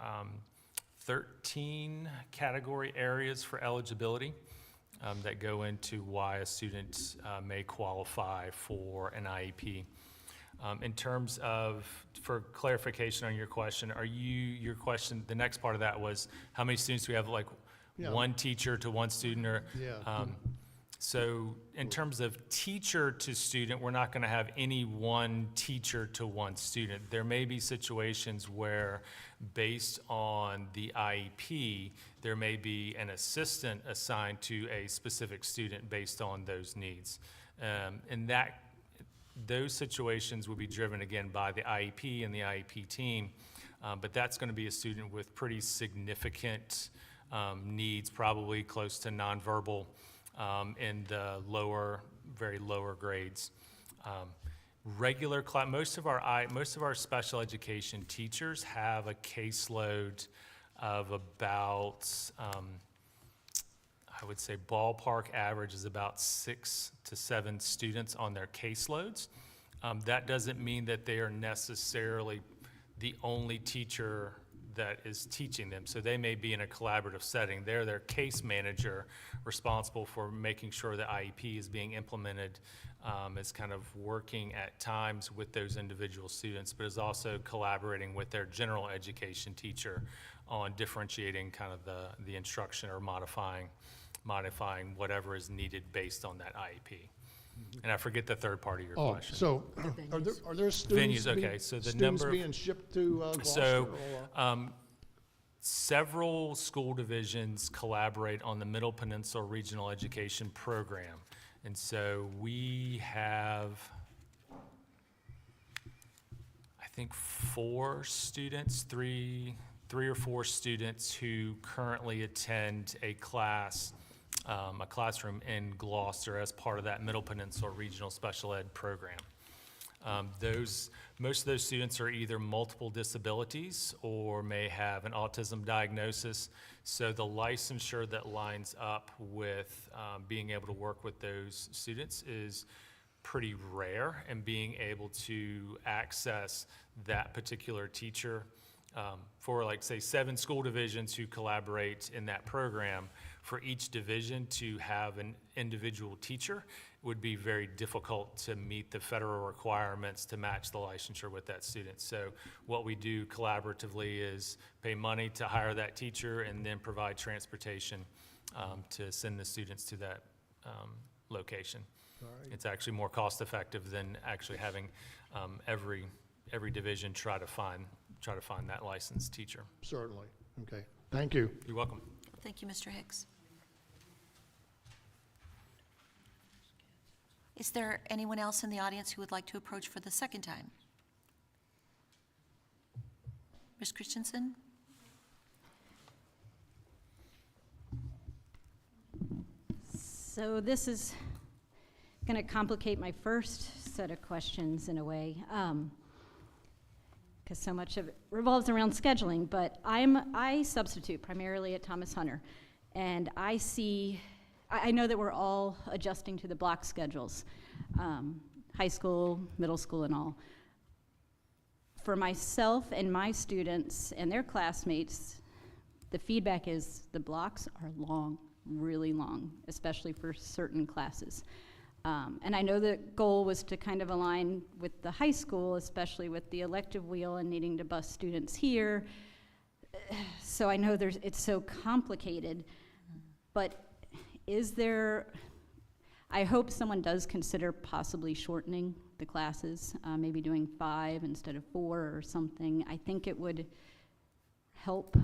13 category areas for eligibility that go into why a student may qualify for an IEP. In terms of, for clarification on your question, the next part of that was how many students do we have, like Yeah. one teacher to one student, or? Yeah. So in terms of teacher to student, we're not going to have any one teacher to one student. There may be situations where, based on the IEP, there may be an assistant assigned to a specific student based on those needs. And those situations will be driven again by the IEP and the IEP team, but that's going to be a student with pretty significant needs, probably close to nonverbal in the very lower grades. Regular class, most of our special education teachers have a caseload of about, I would say ballpark average is about 6 to 7 students on their caseloads. That doesn't mean that they are necessarily the only teacher that is teaching them. So they may be in a collaborative setting. They're their case manager responsible for making sure the IEP is being implemented, is kind of working at times with those individual students, but is also collaborating with their general education teacher on differentiating kind of the instruction or modifying whatever is needed based on that IEP. And I forget the third part of your question. So are there students Venues, okay, so the students number of- being shipped to Gloucester? So, or- several school divisions collaborate on the Middle Peninsula Regional Education Program. And so we have, I think, 4 students, three or four students who currently attend a classroom in Gloucester as part of that Middle Peninsula Regional Special Ed Program. Most of those students are either multiple disabilities or may have an autism diagnosis. So the licensure that lines up with being able to work with those students is pretty rare, and being able to access that particular teacher for, like, say, 7 school divisions who collaborate in that program, for each division to have an individual teacher would be very difficult to meet the federal requirements to match the licensure with that student. So what we do collaboratively is pay money to hire that teacher and then provide transportation to send the students to that location. It's actually more cost effective than actually having every division try to find that licensed teacher. Certainly. Okay. Thank you. You're welcome. Thank you, Mr. Hicks. Is there anyone else in the audience who would like to approach for the second time? Ms. Christensen? So this is going to complicate my first set of questions in a way, because so much of it revolves around scheduling. But I substitute primarily at Thomas Hunter, and I know that we're all adjusting to the block schedules, high school, middle school, and all. For myself and my students and their classmates, the feedback is the blocks are long, really long, especially for certain classes. And I know the goal was to kind of align with the high school, especially with the elective wheel and needing to bus students here. So I know it's so complicated, but I hope someone does consider possibly shortening the classes, maybe doing 5 instead of 4 or something. I think it would help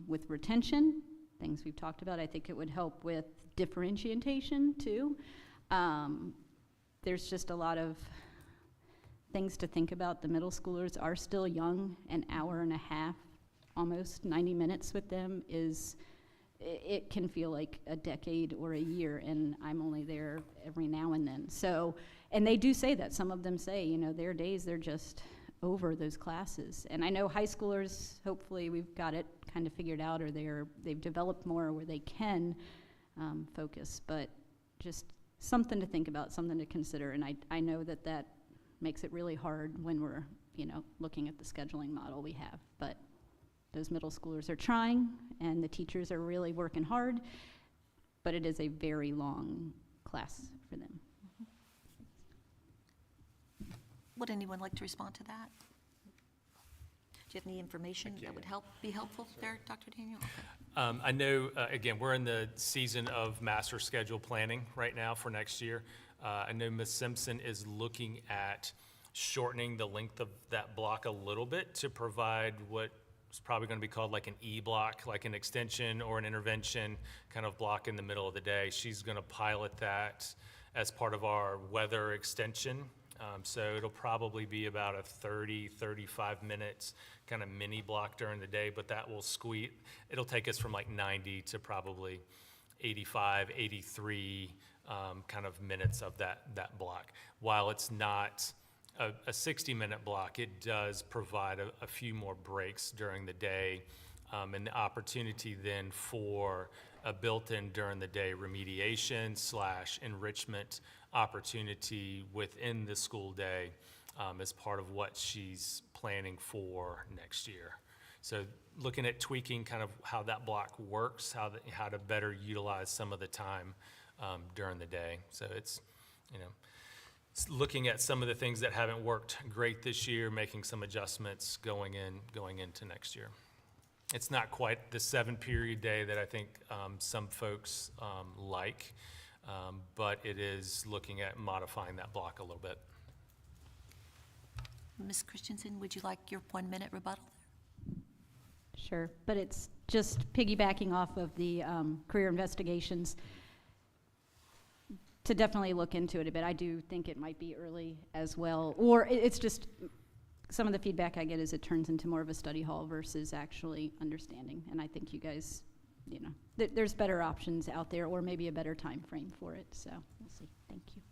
with retention, things we've talked about. I think it would help with differentiation too. There's just a lot of things to think about. The middle schoolers are still young. An hour and a half, almost 90 minutes with them it can feel like a decade or a year, and I'm only there every now and then. So, and they do say that. Some of them say, their days, they're just over those classes. And I know high schoolers, hopefully we've got it kind of figured out, or they've developed more where they can focus, but just something to think about, something to consider. And I know that makes it really hard when we're, looking at the scheduling model we have. But those middle schoolers are trying, and the teachers are really working hard, but it is a very long class for them. Would anyone like to respond to that? you have any information that would be helpful there, Dr. Daniel? Okay. I know, again, we're in the season of master schedule planning right now for next year. I know Ms. Simpson is looking at shortening the length of that block a little bit to provide what is probably going to be called like an E-block, like an extension or an intervention kind of block in the middle of the day. She's going to pilot that as part of our weather extension. So it'll probably be about a 30, 35 minutes kind of mini block during the day, but that will it'll take us from like 90 to probably 85, 83 kind of minutes of that block. While it's not a 60-minute block, it does provide a few more breaks during the day, and the opportunity then for a built-in during the day remediation / enrichment opportunity within the school day as part of what she's planning for next year. So looking at tweaking kind of how that block works, how to better utilize some of the time during the day. So it's looking at some of the things that haven't worked great this year, making some adjustments going into next year. It's not quite the 7-period day that I think some folks like, but it is looking at modifying that block a little bit. Ms. Christensen, would you like your 1-minute rebuttal? Sure, but it's just piggybacking off of the career investigations to definitely look into it a bit. I do think it might be early as well, or it's just some of the feedback I get is it turns into more of a study hall versus actually understanding. And I think you guys, there's better options out there, or maybe a better time frame for it. So we'll see. Thank you.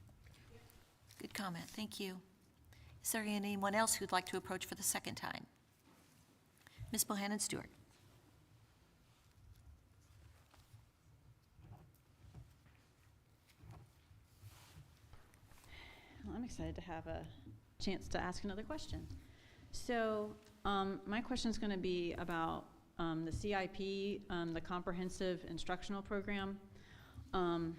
Good comment. Thank you. Is there anyone else who'd like to approach for the second time? Ms. Bohannon Stewart. Well, I'm excited to have a chance to ask another question. So my question is going to be about the CIP, the Comprehensive Instructional Program. I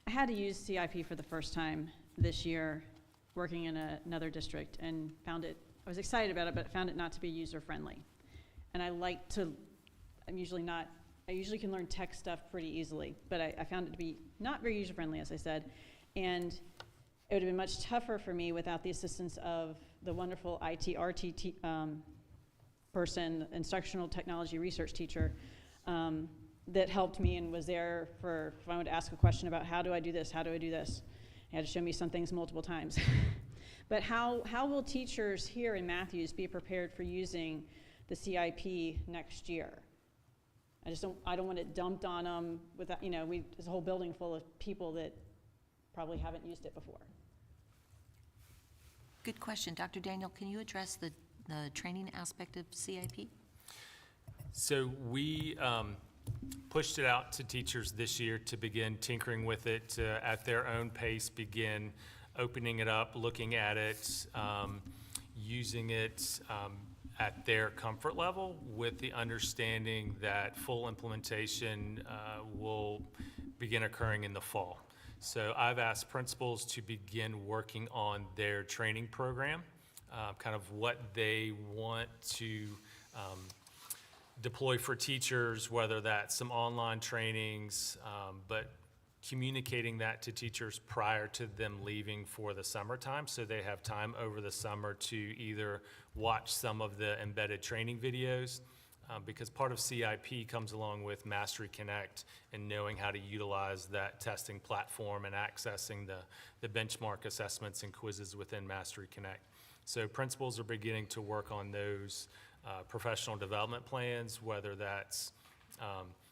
had to use CIP for the first time this year working in another district and I was excited about it, but found it not to be user-friendly. And I usually can learn tech stuff pretty easily, but I found it to be not very user-friendly, as I said. And it would have been much tougher for me without the assistance of the wonderful ITRT person, instructional technology research teacher, that helped me and was there for if I wanted to ask a question about how do I do this, how do I do this? He had to show me some things multiple times. But how will teachers here in Matthews be prepared for using the CIP next year? I don't want it dumped on them without, there's a whole building full of people that probably haven't used it before. Good question. Dr. Daniel, can you address the training aspect of CIP? So we pushed it out to teachers this year to begin tinkering with it, to, at their own pace, begin opening it up, looking at it, using it at their comfort level, with the understanding that full implementation will begin occurring in the fall. So I've asked principals to begin working on their training program, kind of what they want to deploy for teachers, whether that's some online trainings, but communicating that to teachers prior to them leaving for the summertime, so they have time over the summer to either watch some of the embedded training videos, because part of CIP comes along with Mastery Connect and knowing how to utilize that testing platform and accessing the benchmark assessments and quizzes within Mastery Connect. So principals are beginning to work on those professional development plans, whether that's,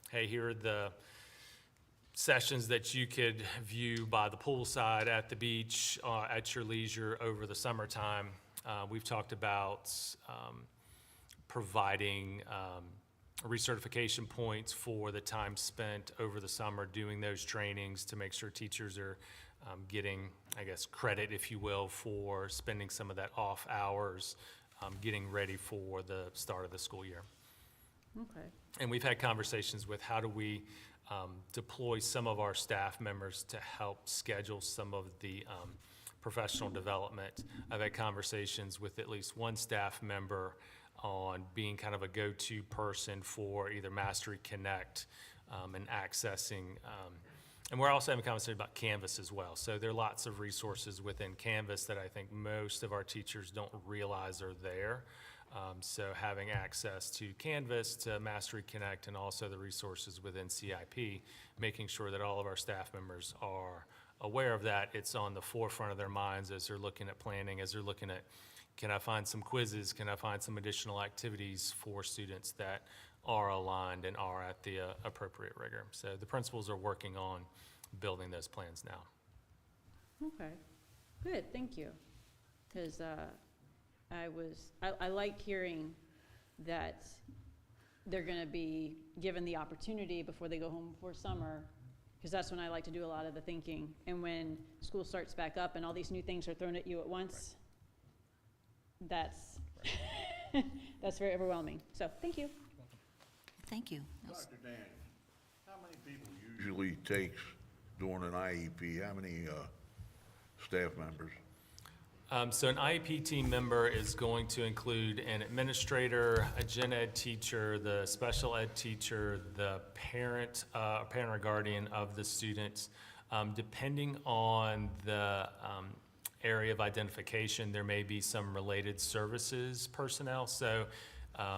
hey, here are the sessions that you could view by the poolside, at the beach, at your leisure over the summertime. We've talked about providing recertification points for the time spent over the summer doing those trainings to make sure teachers are getting, I guess, credit, if you will, for spending some of that off hours getting ready for the start of the school year. Okay. And we've had conversations with how do we deploy some of our staff members to help schedule some of the professional development. I've had conversations with at least one staff member on being kind of a go-to person for either Mastery Connect and accessing. And we're also having a conversation about Canvas as well. So there are lots of resources within Canvas that I think most of our teachers don't realize are there. So having access to Canvas, to Mastery Connect, and also the resources within CIP, making sure that all of our staff members are aware of that. It's on the forefront of their minds as they're looking at planning, as they're looking at, can I find some quizzes? Can I find some additional activities for students that are aligned and are at the appropriate rigor? So the principals are working on building those plans now. Okay, good, thank you. Because I like hearing that they're gonna be given the opportunity before they go home for summer, because that's when I like to do a lot of the thinking. And when school starts back up and all these new things are thrown at you at once, that's, that's very overwhelming. So, thank you. Thank you. Dr. Dan, how many people usually takes during an IEP? How many staff members? So an IEP team member is going to include an administrator, a gen ed teacher, the special ed teacher, the parent or guardian of the student. Depending on the area of identification, there may be some related services personnel. So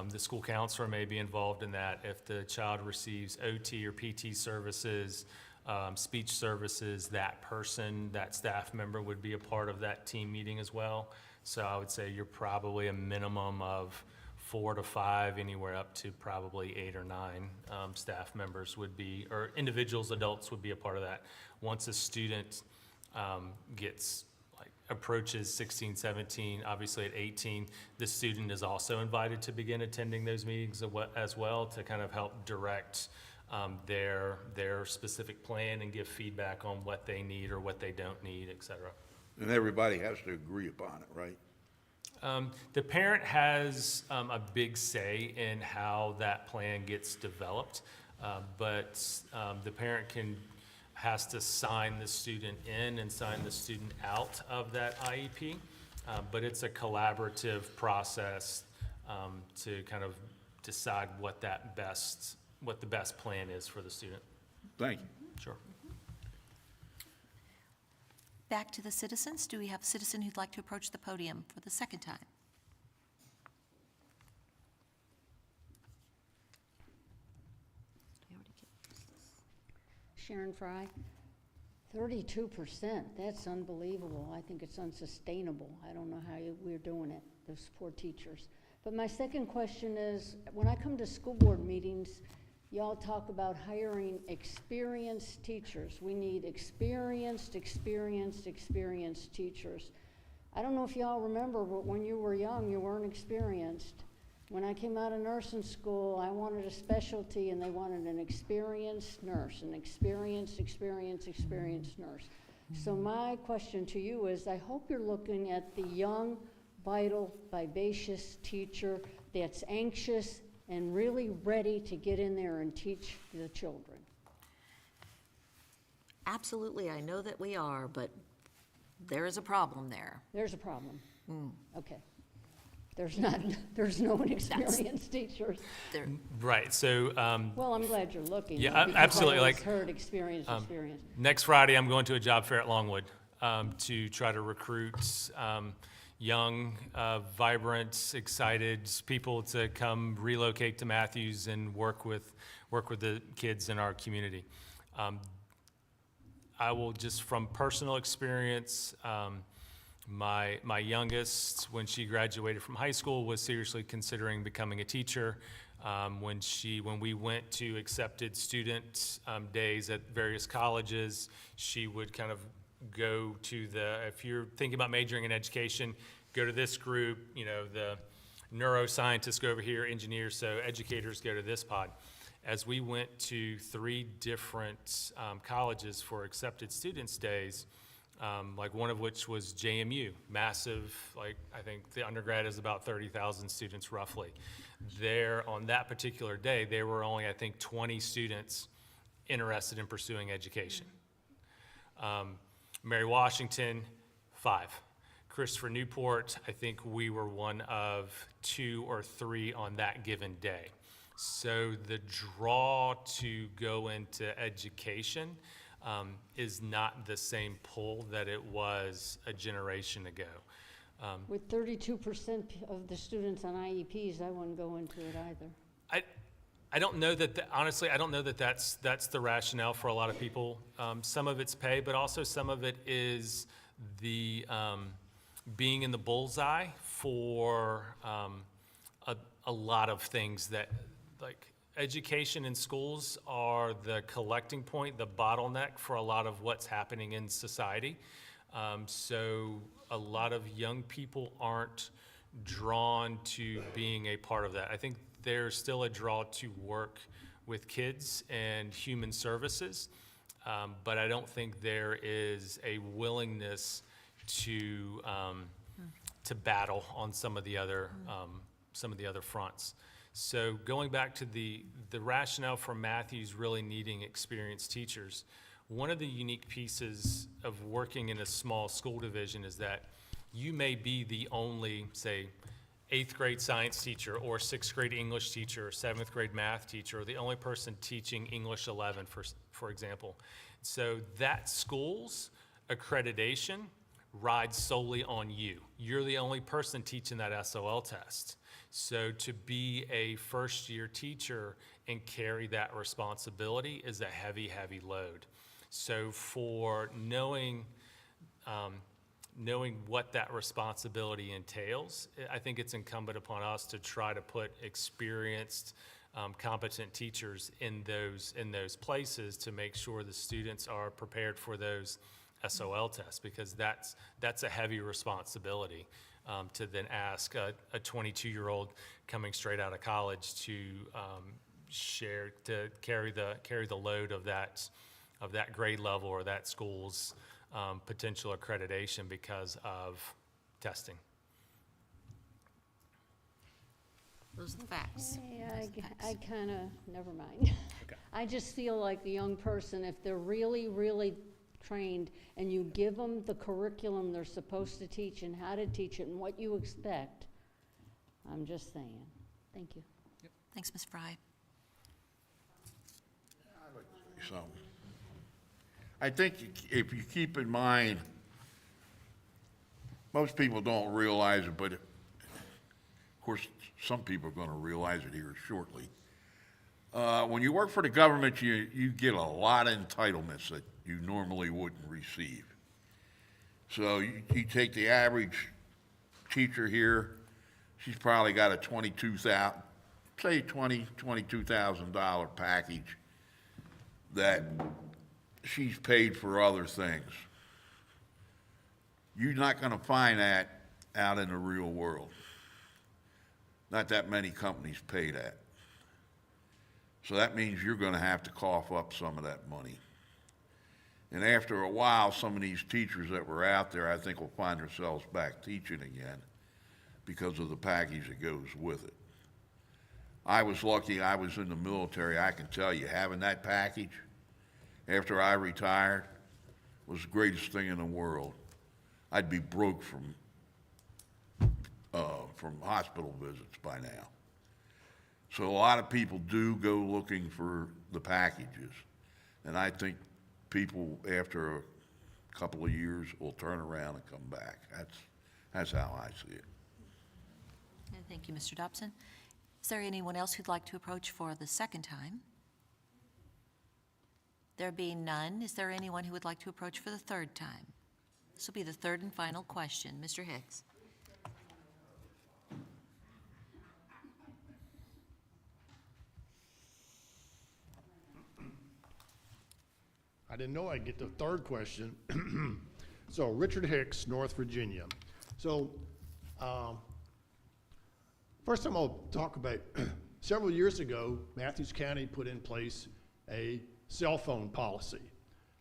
the school counselor may be involved in that. If the child receives OT or PT services, speech services, that person, that staff member would be a part of that team meeting as well. So I would say you're probably a minimum of 4 to 5, anywhere up to probably 8 or 9 staff members would be, or individuals, adults would be a part of that. Once a student approaches 16, 17, obviously at 18, the student is also invited to begin attending those meetings as well to kind of help direct their specific plan and give feedback on what they need or what they don't need, et cetera. And everybody has to agree upon it, right? The parent has a big say in how that plan gets developed, but the parent has to sign the student in and sign the student out of that IEP, but it's a collaborative process to kind of decide what the best plan is for the student. Thank you. Sure. Back to the citizens. Do we have a citizen who'd like to approach the podium for the second time? Sharon Fry, 32%, that's unbelievable. I think it's unsustainable. I don't know how we're doing it, those poor teachers. But my second question is, when I come to school board meetings, y'all talk about hiring experienced teachers. We need experienced teachers. I don't know if y'all remember, but when you were young, you weren't experienced. When I came out of nursing school, I wanted a specialty, and they wanted an experienced nurse, an experienced nurse. So my question to you is, I hope you're looking at the young, vital, vivacious teacher that's anxious and really ready to get in there and teach the children. Absolutely, I know that we are, but there is a problem there. There's a problem. Okay. There's no inexperienced teachers. There, Right, so Well, I'm glad you're looking. Yeah, though, because absolutely, I always like, heard experience. next Friday, I'm going to a job fair at Longwood to try to recruit young, vibrant, excited people to come relocate to Matthews and work with the kids in our community. I will just, from personal experience, my youngest, when she graduated from high school, was seriously considering becoming a teacher. When we went to accepted student days at various colleges, she would kind of go to if you're thinking about majoring in education, go to this group, the neuroscientists go over here, engineers, so educators go to this pod. As we went to 3 different colleges for accepted students days, like one of which was JMU, massive, I think the undergrad is about 30,000 students roughly. There, on that particular day, there were only, I think, 20 students interested in pursuing education. Mary Washington, 5. Christopher Newport, I think we were one of 2 or 3 on that given day. So the draw to go into education is not the same pull that it was a generation ago. With 32% of the students on IEPs, I wouldn't go into it either. I don't know that, honestly, I don't know that that's the rationale for a lot of people. Some of it's pay, but also some of it is the being in the bullseye for a lot of things that, like, education in schools are the collecting point, the bottleneck for a lot of what's happening in society. So a lot of young people aren't drawn to being a part of that. I think there's still a draw to work with kids and human services, but I don't think there is a willingness to battle on some of the other fronts. So going back to the rationale for Matthews really needing experienced teachers, one of the unique pieces of working in a small school division is that you may be the only, say, 8th grade science teacher or 6th grade English teacher or 7th grade math teacher, or the only person teaching English 11, for example. So that school's accreditation rides solely on you. You're the only person teaching that SOL test. So to be a first-year teacher and carry that responsibility is a heavy, heavy load. So for knowing what that responsibility entails, I think it's incumbent upon us to try to put experienced, competent teachers in those places to make sure the students are prepared for those SOL tests, because that's a heavy responsibility to then ask a 22-year-old coming straight out of college to carry the load of that grade level or that school's potential accreditation because of testing. Those are the facts. Yeah, I kind of, never mind. I just feel like the young person, if they're really, really trained and you give them the curriculum they're supposed to teach and how to teach it and what you expect, I'm just saying. Thank you. Thanks, Ms. Fry. So, I think if you keep in mind, most people don't realize it, but of course, some people are going to realize it here shortly. When you work for the government, you get a lot of entitlements that you normally wouldn't receive. So you take the average teacher here, she's probably got a $22,000 package that she's paid for other things. You're not going to find that out in the real world. Not that many companies pay that. So that means you're going to have to cough up some of that money. And after a while, some of these teachers that were out there, I think, will find themselves back teaching again because of the package that goes with it. I was lucky I was in the military. I can tell you, having that package after I retired was the greatest thing in the world. I'd be broke from hospital visits by now. So a lot of people do go looking for the packages. And I think people, after a couple of years, will turn around and come back. That's how I see it. And thank you, Mr. Dobson. Is there anyone else who'd like to approach for the second time? There being none, is there anyone who would like to approach for the third time? This will be the third and final question. Mr. Hicks. I didn't know I'd get the third question. So Richard Hicks, North Virginia. So first I'm going to talk about several years ago, Matthews County put in place a cell phone policy,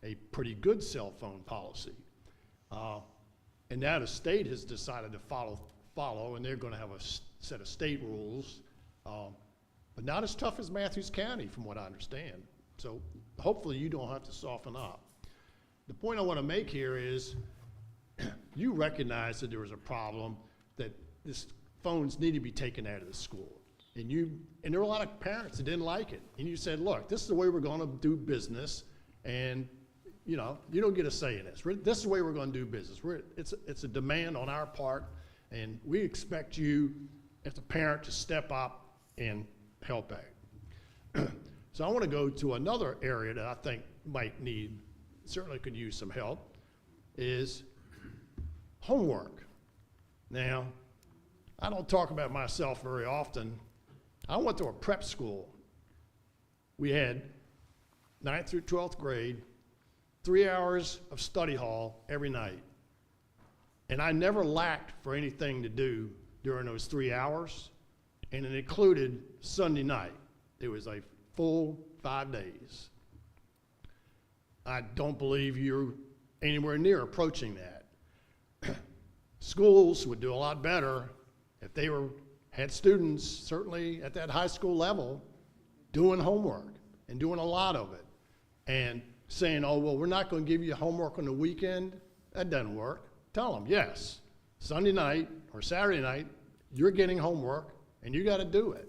a pretty good cell phone policy. And now the state has decided to follow, and they're going to have a set of state rules, but not as tough as Matthews County, from what I understand. So hopefully you don't have to soften up. The point I want to make here is you recognized that there was a problem, that this phones need to be taken out of the school. And there were a lot of parents that didn't like it. And you said, look, this is the way we're gonna do business, and, you know, you don't get a say in this. This is the way we're gonna do business. It's a demand on our part, and we expect you, as a parent, to step up and help out. So I wanna go to another area that I think certainly could use some help, is homework. Now, I don't talk about myself very often. I went to a prep school. We had 9th through 12th grade, 3 hours of study hall every night. And I never lacked for anything to do during those 3 hours, and it included Sunday night. It was a full 5 days. I don't believe you're anywhere near approaching that. Schools would do a lot better if they had students, certainly at that high school level, doing homework and doing a lot of it. And saying, oh, well, we're not going to give you homework on the weekend. That doesn't work. Tell them, yes, Sunday night or Saturday night, you're getting homework and you got to do it.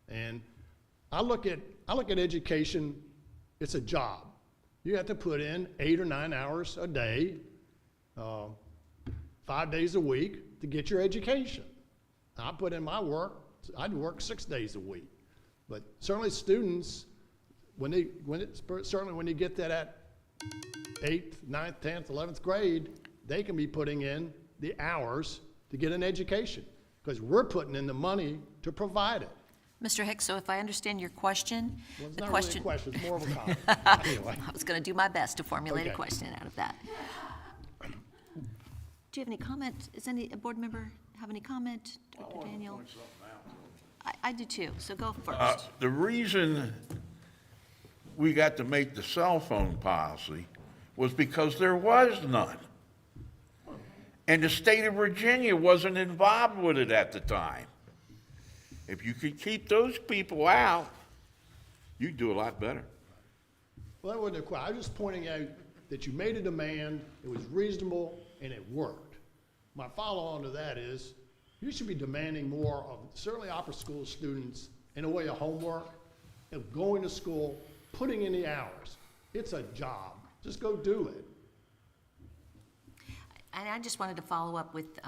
And I look at education, it's a job. You have to put in 8 or 9 hours a day, 5 days a week to get your education. I put in my work. I'd work 6 days a week. But certainly students, when they get that at 8th, 9th, 10th, 11th grade, they can be putting in the hours to get an education, because we're putting in the money to provide it. Mr. Hicks, so if I understand your question, Well, it's the not question. really a question, it's more of a comment. Anyway. I was going to do my best to formulate a Okay. question out of that. Do you have any comment? Does any board member have any comment? Dr. Daniel? I do too, so go first. The reason we got to make the cell phone policy was because there was none. And the state of Virginia wasn't involved with it at the time. If you could keep those people out, you'd do a lot better. Well, that wasn't a question. I was just pointing out that you made a demand, it was reasonable, and it worked. My follow-on to that is, you should be demanding more of certainly upper school students in a way of homework, of going to school, putting in the hours. It's a job. Just go do it. And I just wanted to follow up with,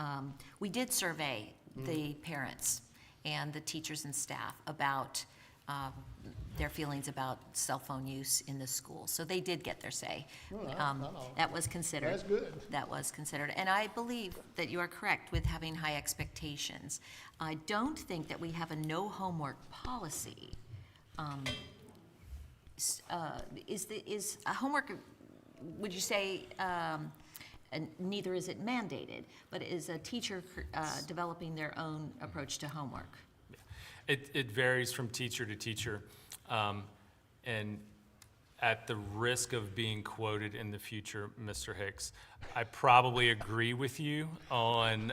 we did survey the parents and the teachers and staff about their feelings about cell phone use in the school. So they did get their say. That was considered. That's good. That was considered. And I believe that you are correct with having high expectations. I don't think that we have a no homework policy. Is a homework, would you say, and neither is it mandated, but is a teacher developing their own approach to homework? It varies from teacher to teacher. And at the risk of being quoted in the future, Mr. Hicks, I probably agree with you on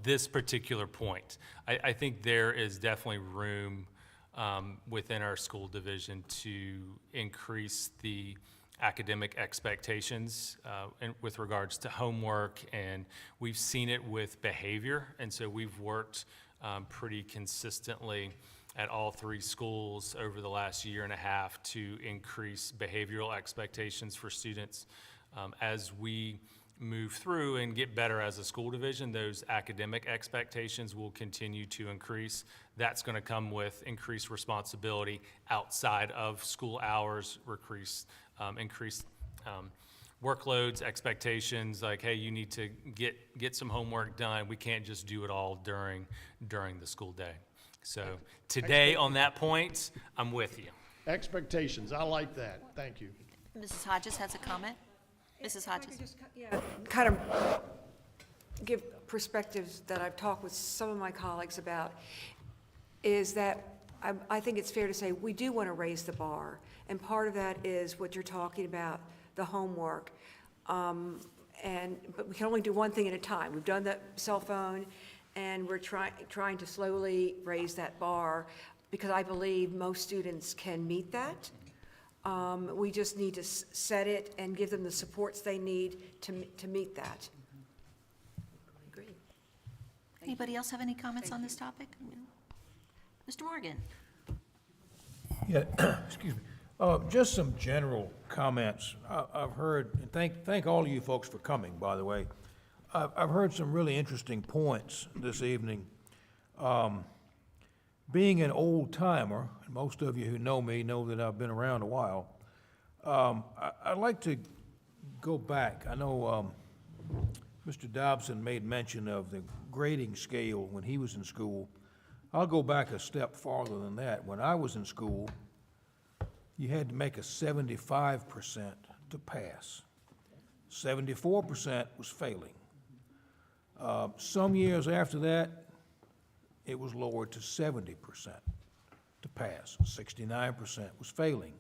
this particular point. I think there is definitely room within our school division to increase the academic expectations with regards to homework, and we've seen it with behavior, and so we've worked pretty consistently at all 3 schools over the last year and a half to increase behavioral expectations for students. As we move through and get better as a school division, those academic expectations will continue to increase. That's going to come with increased responsibility outside of school hours, increased workloads, expectations, like, hey, you need to get some homework done. We can't just do it all during the school day. So today, on that point, I'm with you. Expectations, I like that. Thank you. Mrs. Hodges has a comment? Mrs. Hodges? Kind of give perspectives that I've talked with some of my colleagues about, is that I think it's fair to say we do want to raise the bar. And part of that is what you're talking about, the homework. But we can only do one thing at a time. We've done the cell phone, and we're trying to slowly raise that bar, because I believe most students can meet that. We just need to set it and give them the supports they need to meet that. Agreed. Anybody else have any comments on this topic? Mr. Morgan? Yeah, excuse me. Just some general comments. I've heard, and thank all of you folks for coming, by the way. I've heard some really interesting points this evening. Being an old timer, and most of you who know me know that I've been around a while, I'd like to go back. I know Mr. Dobson made mention of the grading scale when he was in school. I'll go back a step farther than that. When I was in school, you had to make a 75% to pass. 74% was failing. Some years after that, it was lowered to 70% to pass. 69% was failing.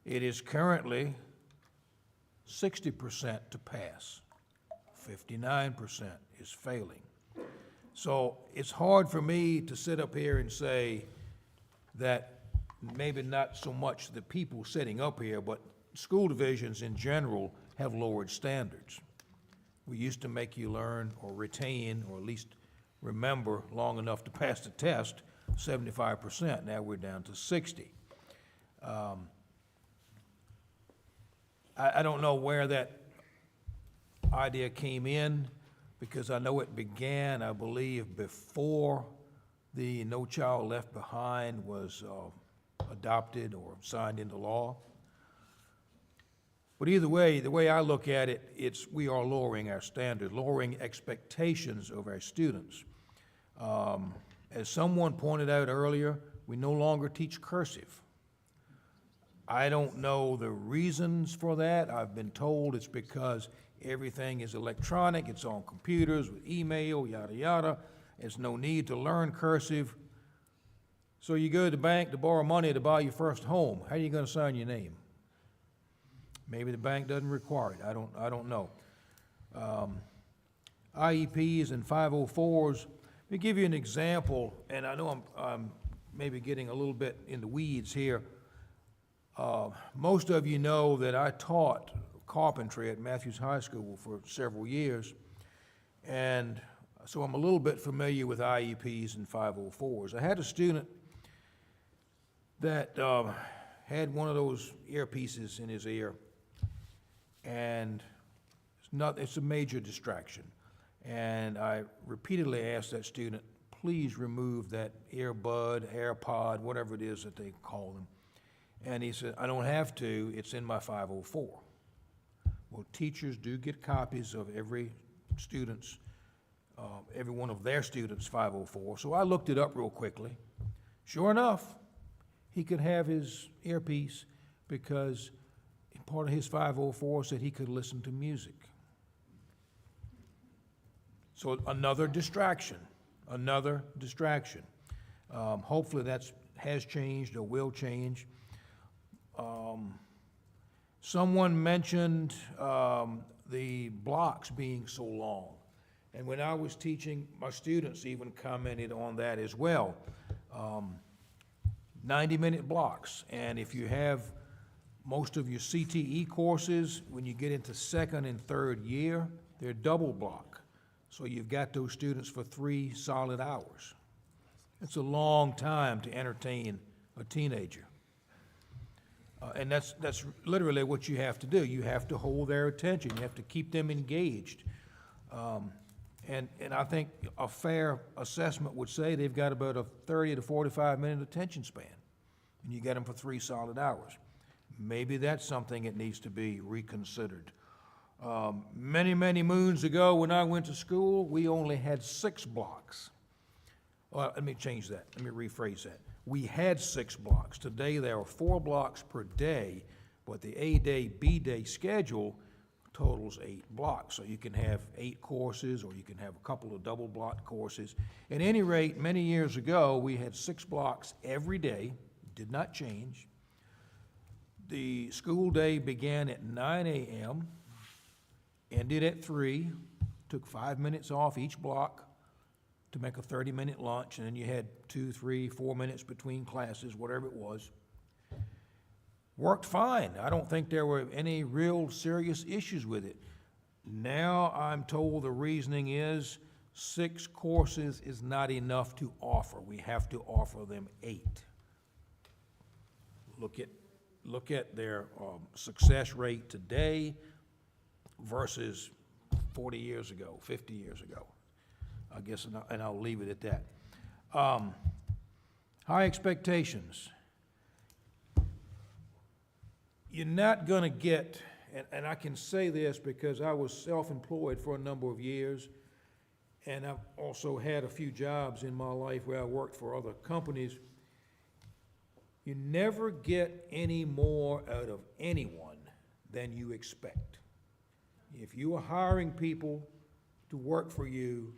It is currently 60% to pass. 59% is failing. So it's hard for me to sit up here and say that maybe not so much the people sitting up here, but school divisions in general have lowered standards. We used to make you learn or retain, or at least remember long enough to pass the test, 75%. Now we're down to 60. I don't know where that idea came in, because I know it began, I believe, before the No Child Left Behind was adopted or signed into law. But either way, the way I look at it, we are lowering our standard, lowering expectations of our students. As someone pointed out earlier, we no longer teach cursive. I don't know the reasons for that. I've been told it's because everything is electronic, it's on computers with email, yada, yada. There's no need to learn cursive. So you go to the bank to borrow money to buy your first home. How are you going to sign your name? Maybe the bank doesn't require it. I don't know. IEPs and 504s. Let me give you an example, and I know I'm maybe getting a little bit in the weeds here. Most of you know that I taught carpentry at Matthews High School for several years, and so I'm a little bit familiar with IEPs and 504s. I had a student that had one of those earpieces in his ear, and it's a major distraction. And I repeatedly asked that student, please remove that earbud, AirPod, whatever it is that they call them. And he said, I don't have to, it's in my 504. Well, teachers do get copies of every one of their students' 504. So I looked it up real quickly. Sure enough, he could have his earpiece because part of his 504 said he could listen to music. So another distraction. Hopefully that has changed or will change. Someone mentioned the blocks being so long. And when I was teaching, my students even commented on that as well. 90-minute blocks. And if you have most of your CTE courses, when you get into second and third year, they're double block. So you've got those students for 3 solid hours. It's a long time to entertain a teenager. And that's literally what you have to do. You have to hold their attention. You have to keep them engaged. And I think a fair assessment would say they've got about a 30 to 45-minute attention span. And you get them for 3 solid hours. Maybe that's something that needs to be reconsidered. Many, many moons ago when I went to school, we only had 6 blocks. Well, let me change that. Let me rephrase that. We had 6 blocks. Today there are 4 blocks per day, but the A-day, B-day schedule totals 8 blocks. So you can have 8 courses, or you can have a couple of double block courses. At any rate, many years ago, we had 6 blocks every day, did not change. The school day began at 9 a.m., ended at 3, took 5 minutes off each block to make a 30-minute lunch, and then you had 2, 3, 4 minutes between classes, whatever it was. worked fine. I don't think there were any real serious issues with it. Now I'm told the reasoning is 6 courses is not enough to offer. We have to offer them 8. Look at their success rate today versus 40 years ago, 50 years ago. I guess, and I'll leave it at that. High expectations. You're not gonna get, and I can say this because I was self-employed for a number of years, and I've also had a few jobs in my life where I worked for other companies. You never get any more out of anyone than you expect. If you are hiring people to work for you,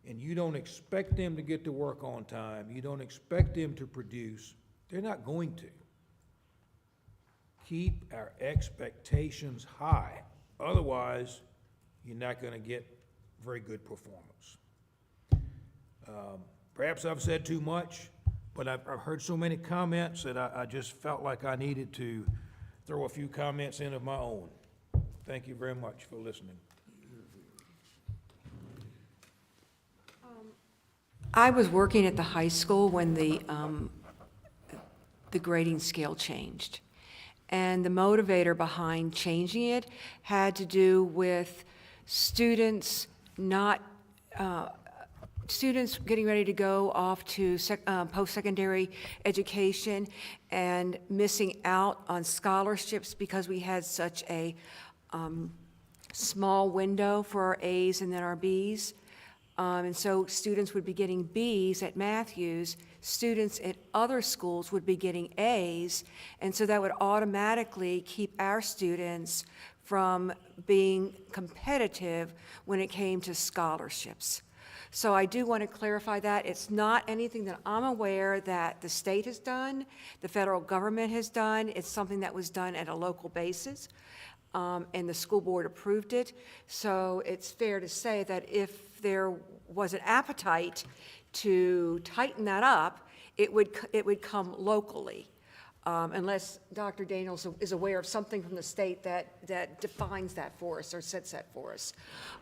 and you don't expect them to get to work on time, you don't expect them to produce, they're not going to. Keep our expectations high. Otherwise, you're not gonna get very good performance. Perhaps I've said too much, but I've heard so many comments that I just felt like I needed to throw a few comments in of my own. Thank you very much for listening. I was working at the high school when the grading scale changed. And the motivator behind changing it had to do with students students getting ready to go off to post-secondary education and missing out on scholarships because we had such a small window for our A's and then our B's. And so students would be getting B's at Matthews, students at other schools would be getting A's, and so that would automatically keep our students from being competitive when it came to scholarships. So I do want to clarify that. It's not anything that I'm aware that the state has done, the federal government has done. It's something that was done at a local basis, and the school board approved it. So it's fair to say that if there was an appetite to tighten that up, it would come locally, unless Dr. Daniels is aware of something from the state that defines that for us or sets that for us.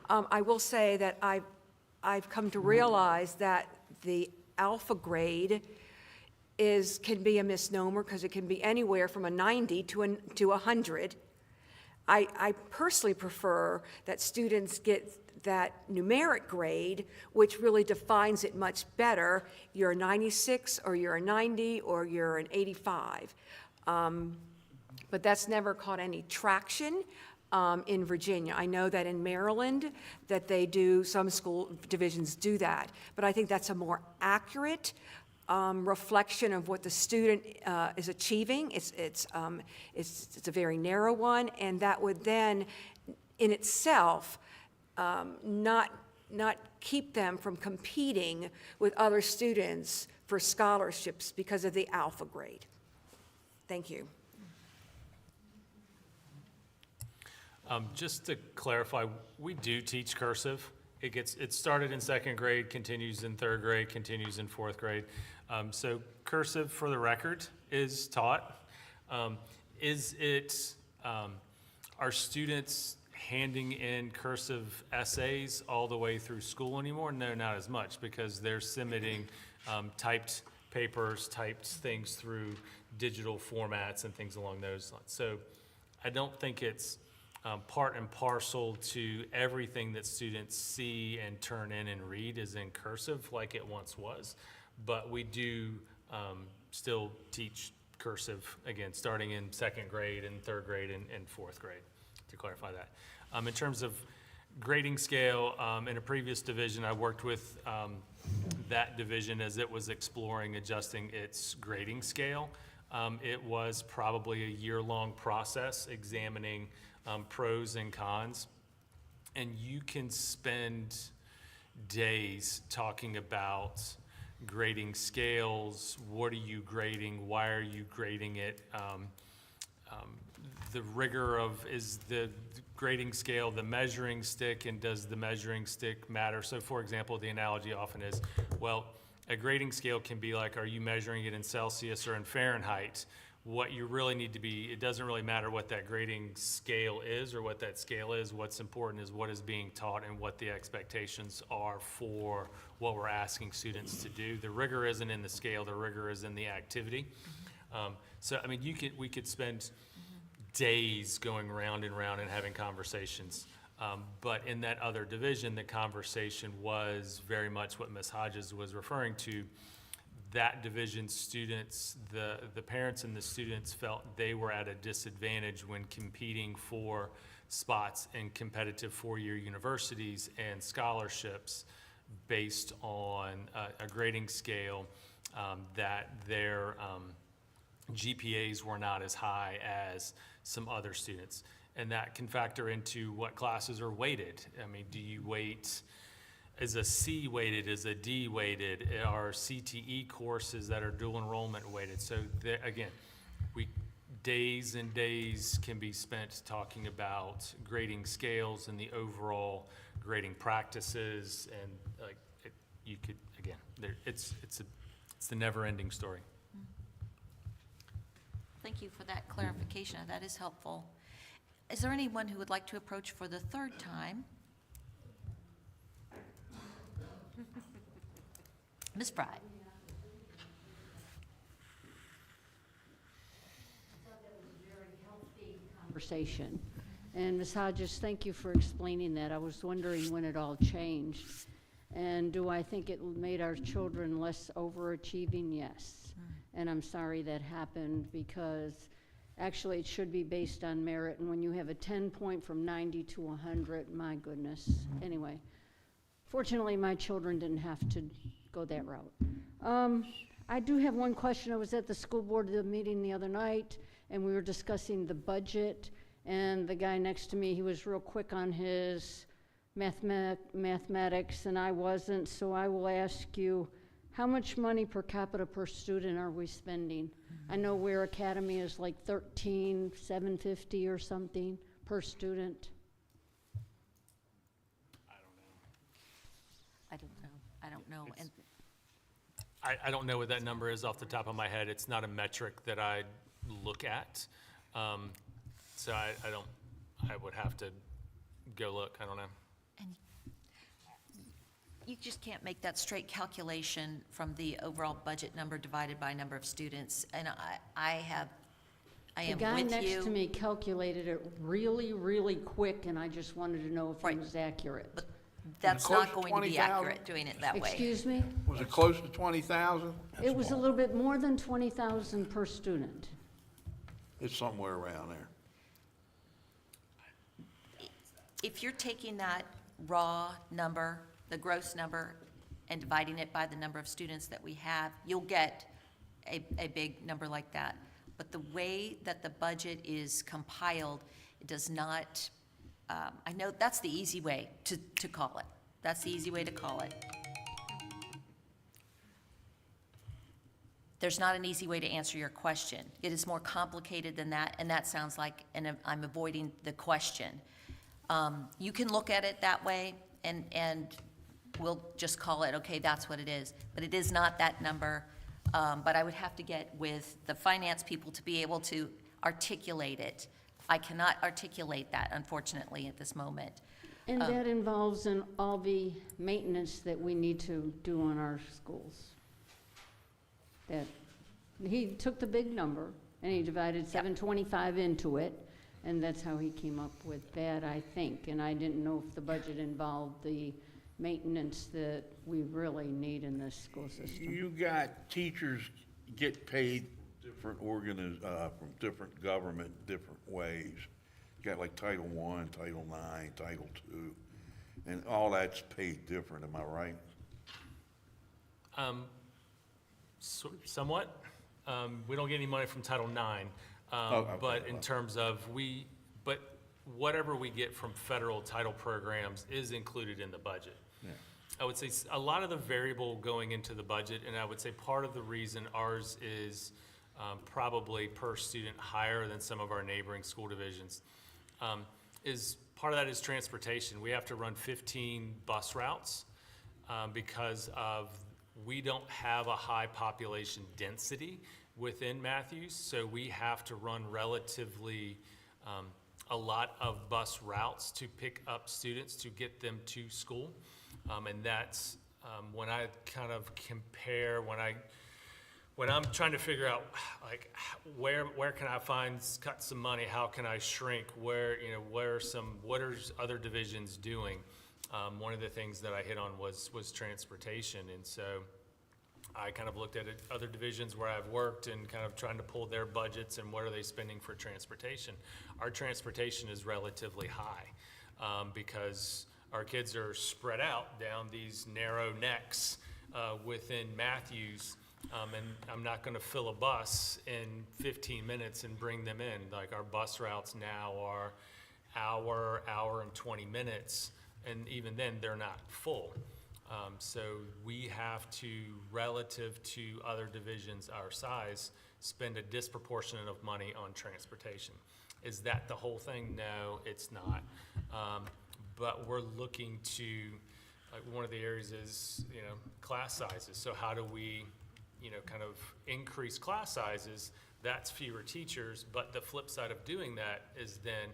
I will say that I've come to realize that the alpha grade can be a misnomer because it can be anywhere from a 90 to 100. I personally prefer that students get that numeric grade, which really defines it much better. You're a 96, or you're a 90, or you're an 85. But that's never caught any traction in Virginia. I know that in Maryland that they do, some school divisions do that, but I think that's a more accurate reflection of what the student is achieving. It's a very narrow one, and that would then, in itself, not keep them from competing with other students for scholarships because of the alpha grade. Thank you. Just to clarify, we do teach cursive. It started in 2nd grade, continues in 3rd grade, continues in 4th grade. So cursive, for the record, is taught. Are students handing in cursive essays all the way through school anymore? No, not as much, because they're submitting typed papers, typed things through digital formats and things along those lines. So I don't think it's part and parcel to everything that students see and turn in and read is in cursive like it once was. But we do still teach cursive, again, starting in 2nd grade and 3rd grade and 4th grade, to clarify that. In terms of grading scale, in a previous division, I worked with that division as it was exploring adjusting its grading scale. It was probably a year-long process examining pros and cons, and you can spend days talking about grading scales. What are you grading? Why are you grading it? The rigor of, is the grading scale the measuring stick, and does the measuring stick matter? So for example, the analogy often is, well, a grading scale can be like, are you measuring it in Celsius or in Fahrenheit? what you really need to be, it doesn't really matter what that grading scale is or what that scale is. What's important is what is being taught and what the expectations are for what we're asking students to do. The rigor isn't in the scale, the rigor is in the activity. So, I mean, we could spend days going round and round and having conversations. But in that other division, the conversation was very much what Ms. Hodges was referring to. That division students, the parents and the students felt they were at a disadvantage when competing for spots in competitive four-year universities and scholarships based on a grading scale that their GPAs were not as high as some other students. And that can factor into what classes are weighted. I mean, do you weight, is a C weighted, is a D weighted? Are CTE courses that are dual enrollment weighted? So again, days and days can be spent talking about grading scales and the overall grading practices, and you could, again, it's the never-ending story. Thank you for that clarification. That is helpful. Is there anyone who would like to approach for the third time? Ms. Fry. Conversation. And Ms. Hodges, thank you for explaining that. I was wondering when it all changed. And do I think it made our children less overachieving? Yes. And I'm sorry that happened, because actually it should be based on merit. And when you have a 10-point from 90 to 100, my goodness. Anyway, fortunately my children didn't have to go that route. I do have one question. I was at the school board meeting the other night, and we were discussing the budget, and the guy next to me, he was real quick on his mathematics, and I wasn't, so I will ask you, how much money per capita per student are we spending? I know Ware Academy is like $13,750 or something per student. I don't know. And I don't know what that number is off the top of my head. It's not a metric that I look at. So I would have to go look. I don't know. and you just can't make that straight calculation from the overall budget number divided by number of students. And I am with you. The guy next to me calculated it really, really quick, and I just wanted to know if Right. it was accurate. But that's close not to going to be 20,000? accurate, doing it that way. Excuse me? Was it close to 20,000? It was a little bit more than 20,000 per student. It's somewhere around there. If you're taking that raw number, the gross number, and dividing it by the number of students that we have, you'll get a big number like that. But the way that the budget is compiled, it does not, I know that's the easy way to call it. That's the easy way to call it. There's not an easy way to answer your question. It is more complicated than that, and that sounds like, and I'm avoiding the question. You can look at it that way, and we'll just call it, okay, that's what it is. But it is not that number. But I would have to get with the finance people to be able to articulate it. I cannot articulate that, unfortunately, at this moment. And that involves in all the maintenance that we need to do on our schools. That, he took the big number and he divided 725 into it, and that's how he came up with that, I think. And I didn't know if the budget involved the maintenance that we really need in this school system. You got teachers get paid different from different government, different ways. You got like Title I, Title IX, Title II, and all that's paid different, am I right? Somewhat. We don't get any money from Title IX, okay, but in terms of but whatever we get from federal title programs is included in the budget. Yeah. I would say a lot of the variable going into the budget, and I would say part of the reason ours is probably per student higher than some of our neighboring school divisions, is part of that is transportation. We have to run 15 bus routes because we don't have a high population density within Matthews, so we have to run relatively a lot of bus routes to pick up students to get them to school. And that's when I kind of compare, when I'm trying to figure out, like, where can I cut some money? How can I shrink? what are other divisions doing? One of the things that I hit on was transportation, and so I kind of looked at other divisions where I've worked and kind of trying to pull their budgets and what are they spending for transportation. Our transportation is relatively high because our kids are spread out down these narrow necks within Matthews. And I'm not going to fill a bus in 15 minutes and bring them in. Like, our bus routes now are hour and 20 minutes, and even then they're not full. So we have to, relative to other divisions our size, spend a disproportionate of money on transportation. Is that the whole thing? No, it's not. But we're looking to, like, one of the areas is, class sizes. So how do we, kind of increase class sizes? That's fewer teachers, but the flip side of doing that is then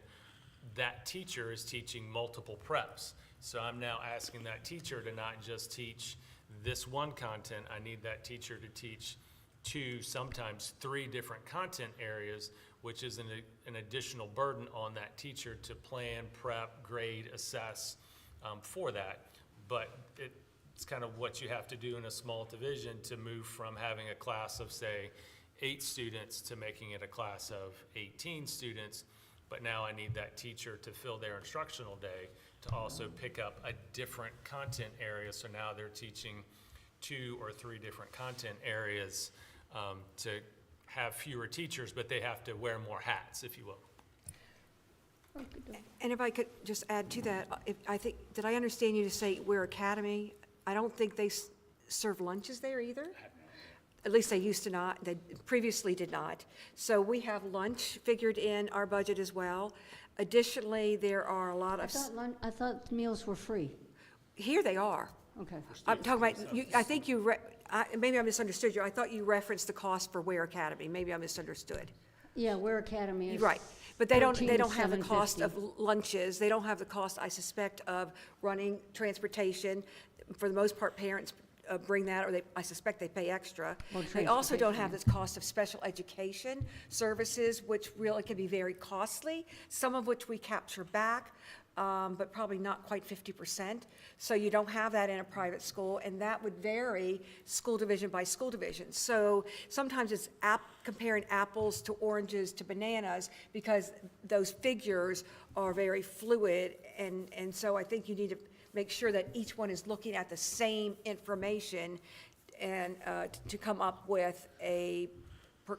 that teacher is teaching multiple preps. So I'm now asking that teacher to not just teach this one content. I need that teacher to teach 2, sometimes 3 different content areas, which is an additional burden on that teacher to plan, prep, grade, assess for that. But it's kind of what you have to do in a small division to move from having a class of, say, 8 students to making it a class of 18 students. But now I need that teacher to fill their instructional day to also pick up a different content area. So now they're teaching 2 or 3 different content areas to have fewer teachers, but they have to wear more hats, if you will. And if I could just add to that, did I understand you to say Ware Academy? I don't think they serve lunches there either. At least they used to not, they previously did not. So we have lunch figured in our budget as well. Additionally, there are a lot of. I thought meals were free. Here they are. Okay. I'm talking about, I think maybe I misunderstood you. I thought you referenced the cost for Ware Academy. Maybe I misunderstood. Yeah, Ware Academy is. Right, but they don't have the cost of $14,750. lunches. They don't have the cost, I suspect, of running transportation. For the most part, parents bring that, or I suspect they pay extra. Well, They also don't have this cost of special education services, which really can be very costly, some of which we capture back, but probably not quite 50%. So you don't have that in a private school, and that would vary school division by school division. So sometimes it's comparing apples to oranges to bananas, because those figures are very fluid, and so I think you need to make sure that each one is looking at the same information and to come up with a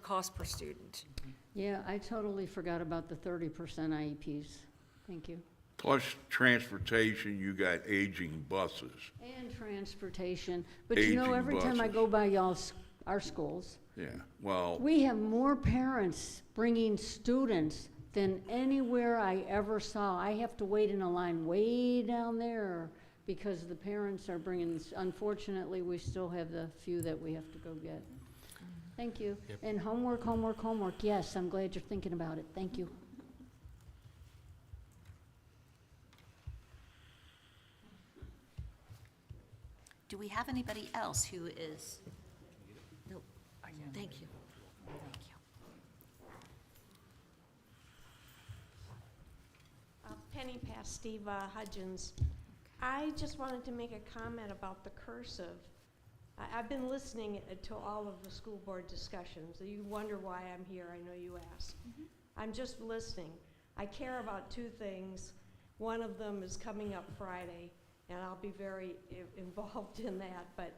cost per student. Yeah, I totally forgot about the 30% IEPs. Thank you. Plus transportation, you got aging buses. And transportation. But you know, Aging every time I buses. go by our schools, Yeah, well, we have more parents bringing students than anywhere I ever saw. I have to wait in a line way down there because the parents are bringing, unfortunately, we still have the few that we have to go get. Thank you. Yep. And homework, homework, homework. Yes, I'm glad you're thinking about it. Thank you. Do we have anybody else who is? No. Thank you. Thank you. Penny Pastiva Hudgens. I just wanted to make a comment about the cursive. I've been listening to all of the school board discussions. You wonder why I'm here, I know you ask. I'm just listening. I care about 2 things. One of them is coming up Friday, and I'll be very involved in that. But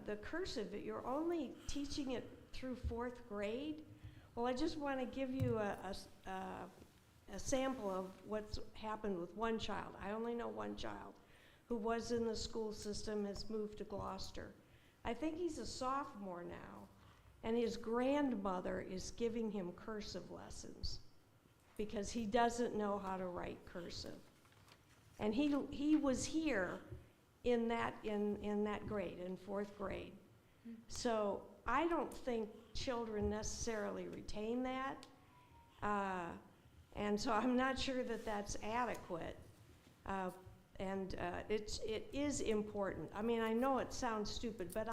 the cursive, you're only teaching it through 4th grade? Well, I just want to give you a sample of what's happened with one child. I only know one child who was in the school system, has moved to Gloucester. I think he's a sophomore now, and his grandmother is giving him cursive lessons because he doesn't know how to write cursive. And he was here in that grade, in 4th grade. So I don't think children necessarily retain that. And so I'm not sure that that's adequate. It is important. I mean, I know it sounds stupid, but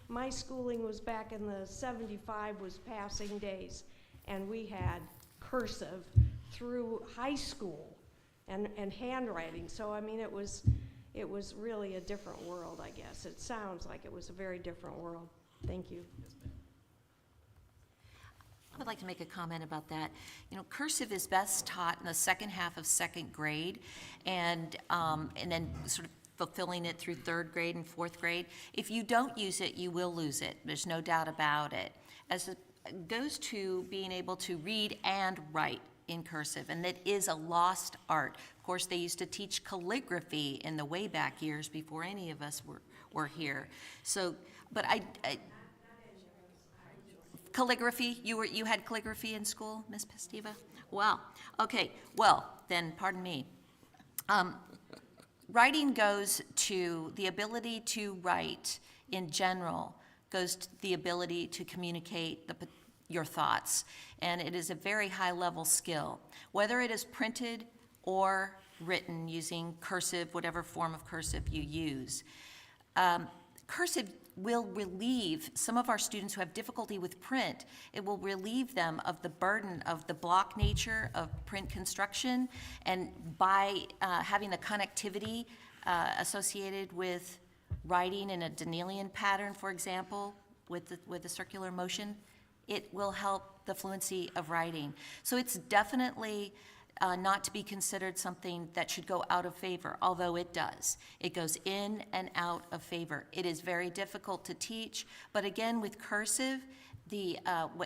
my schooling was back in the 75 was passing days, and we had cursive through high school and handwriting. So, I mean, it was really a different world, I guess. It sounds like it was a very different world. Thank you. I would like to make a comment about that. You know, cursive is best taught in the second half of second grade, and then sort of fulfilling it through third grade and fourth grade. If you don't use it, you will lose it. There's no doubt about it. As it goes to being able to read and write in cursive, and that is a lost art. Of course, they used to teach calligraphy in the way back years before any of us were here. So, but I calligraphy, you had calligraphy in school, Ms. Pestiva? Wow. Okay, well, then, pardon me. Writing goes to the ability to write in general, goes to the ability to communicate your thoughts, and it is a very high-level skill. Whether it is printed or written using cursive, whatever form of cursive you use. Cursive will relieve some of our students who have difficulty with print. It will relieve them of the burden of the block nature of print construction, and by having the connectivity associated with writing in a Danielian pattern, for example, with the circular motion, it will help the fluency of writing. So it's definitely not to be considered something that should go out of favor, although it does. It goes in and out of favor. It is very difficult to teach, but again, with cursive,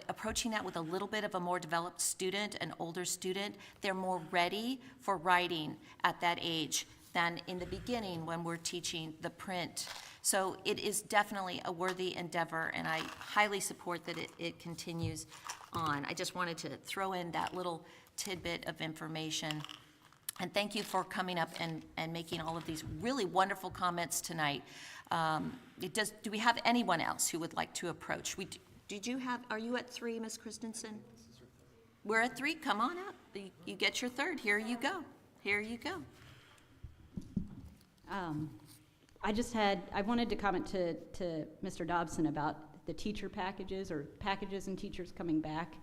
approaching that with a little bit of a more developed student, an older student, they're more ready for writing at that age than in the beginning when we're teaching the print. So it is definitely a worthy endeavor, and I highly support that it continues on. I just wanted to throw in that little tidbit of information. And thank you for coming up and making all of these really wonderful comments tonight. Do we have anyone else who would like to approach? Are you at 3, Ms. Christensen? We're at 3, come on up. You get your third, here you go. Here you go. I wanted to comment to Mr. Dobson about the teacher packages or packages and teachers coming back.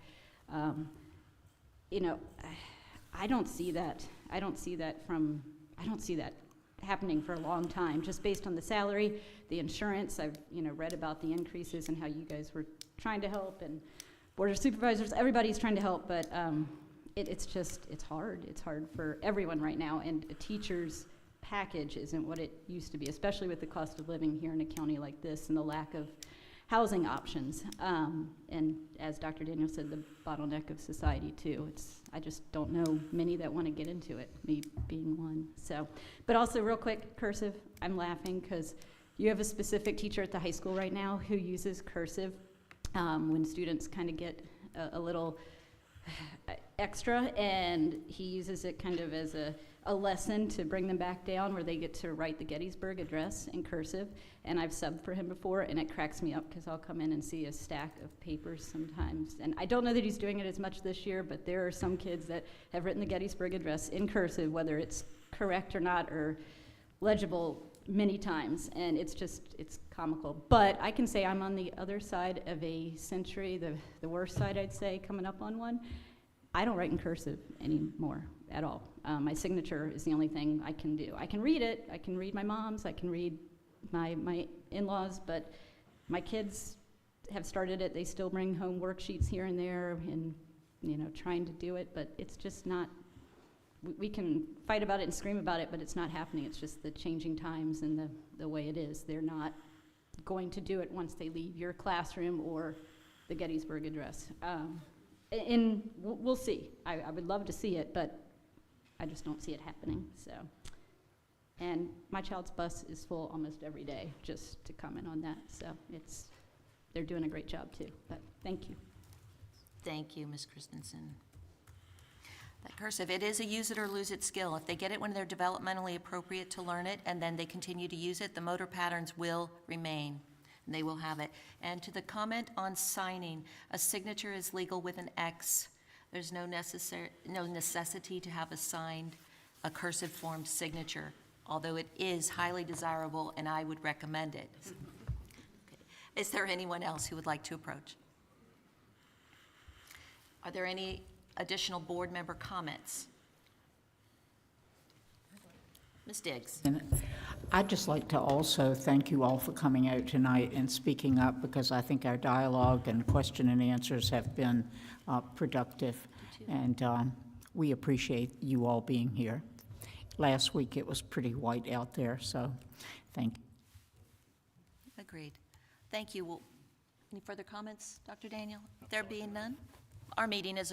You know, I don't see that happening for a long time, just based on the salary, the insurance. I've, read about the increases and how you guys were trying to help, and Board of Supervisors, everybody's trying to help, but it's hard. It's hard for everyone right now, and a teacher's package isn't what it used to be, especially with the cost of living here in a county like this and the lack of housing options. And as Dr. Daniel said, the bottleneck of society too. I just don't know many that want to get into it, me being one. So, but also real quick, cursive, I'm laughing because you have a specific teacher at the high school right now who uses cursive when students kind of get a little extra, and he uses it kind of as a lesson to bring them back down, where they get to write the Gettysburg Address in cursive. And I've subbed for him before, and it cracks me up because I'll come in and see a stack of papers sometimes. And I don't know that he's doing it as much this year, but there are some kids that have written the Gettysburg Address in cursive, whether it's correct or not, or legible many times, and it's comical. But I can say I'm on the other side of a century, the worst side, I'd say, coming up on one. I don't write in cursive anymore at all. My signature is the only thing I can do. I can read it. I can read my mom's. I can read my in-laws, but my kids have started it. They still bring home worksheets here and there and, trying to do it, but it's just not, we can fight about it and scream about it, but it's not happening. It's just the changing times and the way it is. They're not going to do it once they leave your classroom or the Gettysburg Address. And we'll see. I would love to see it, but I just don't see it happening, so. And my child's bus is full almost every day, just to comment on that. So they're doing a great job too, but thank you. Thank you, Ms. Christensen. That cursive, it is a use it or lose it skill. If they get it when they're developmentally appropriate to learn it, and then they continue to use it, the motor patterns will remain. and they will have it. And to the comment on signing, a signature is legal with an X. There's no necessity to have a cursive form signature, although it is highly desirable and I would recommend it. Okay. Is there anyone else who would like to approach? Are there any additional board member comments? Ms. Diggs? And I'd just like to also thank you all for coming out tonight and speaking up, because I think our dialogue and question and answers have been productive, and we appreciate you all being here. Last week, it was pretty white out there, so thank you. Agreed. Thank you. Any further comments, Dr. Daniel? There being none, our meeting is adjourned.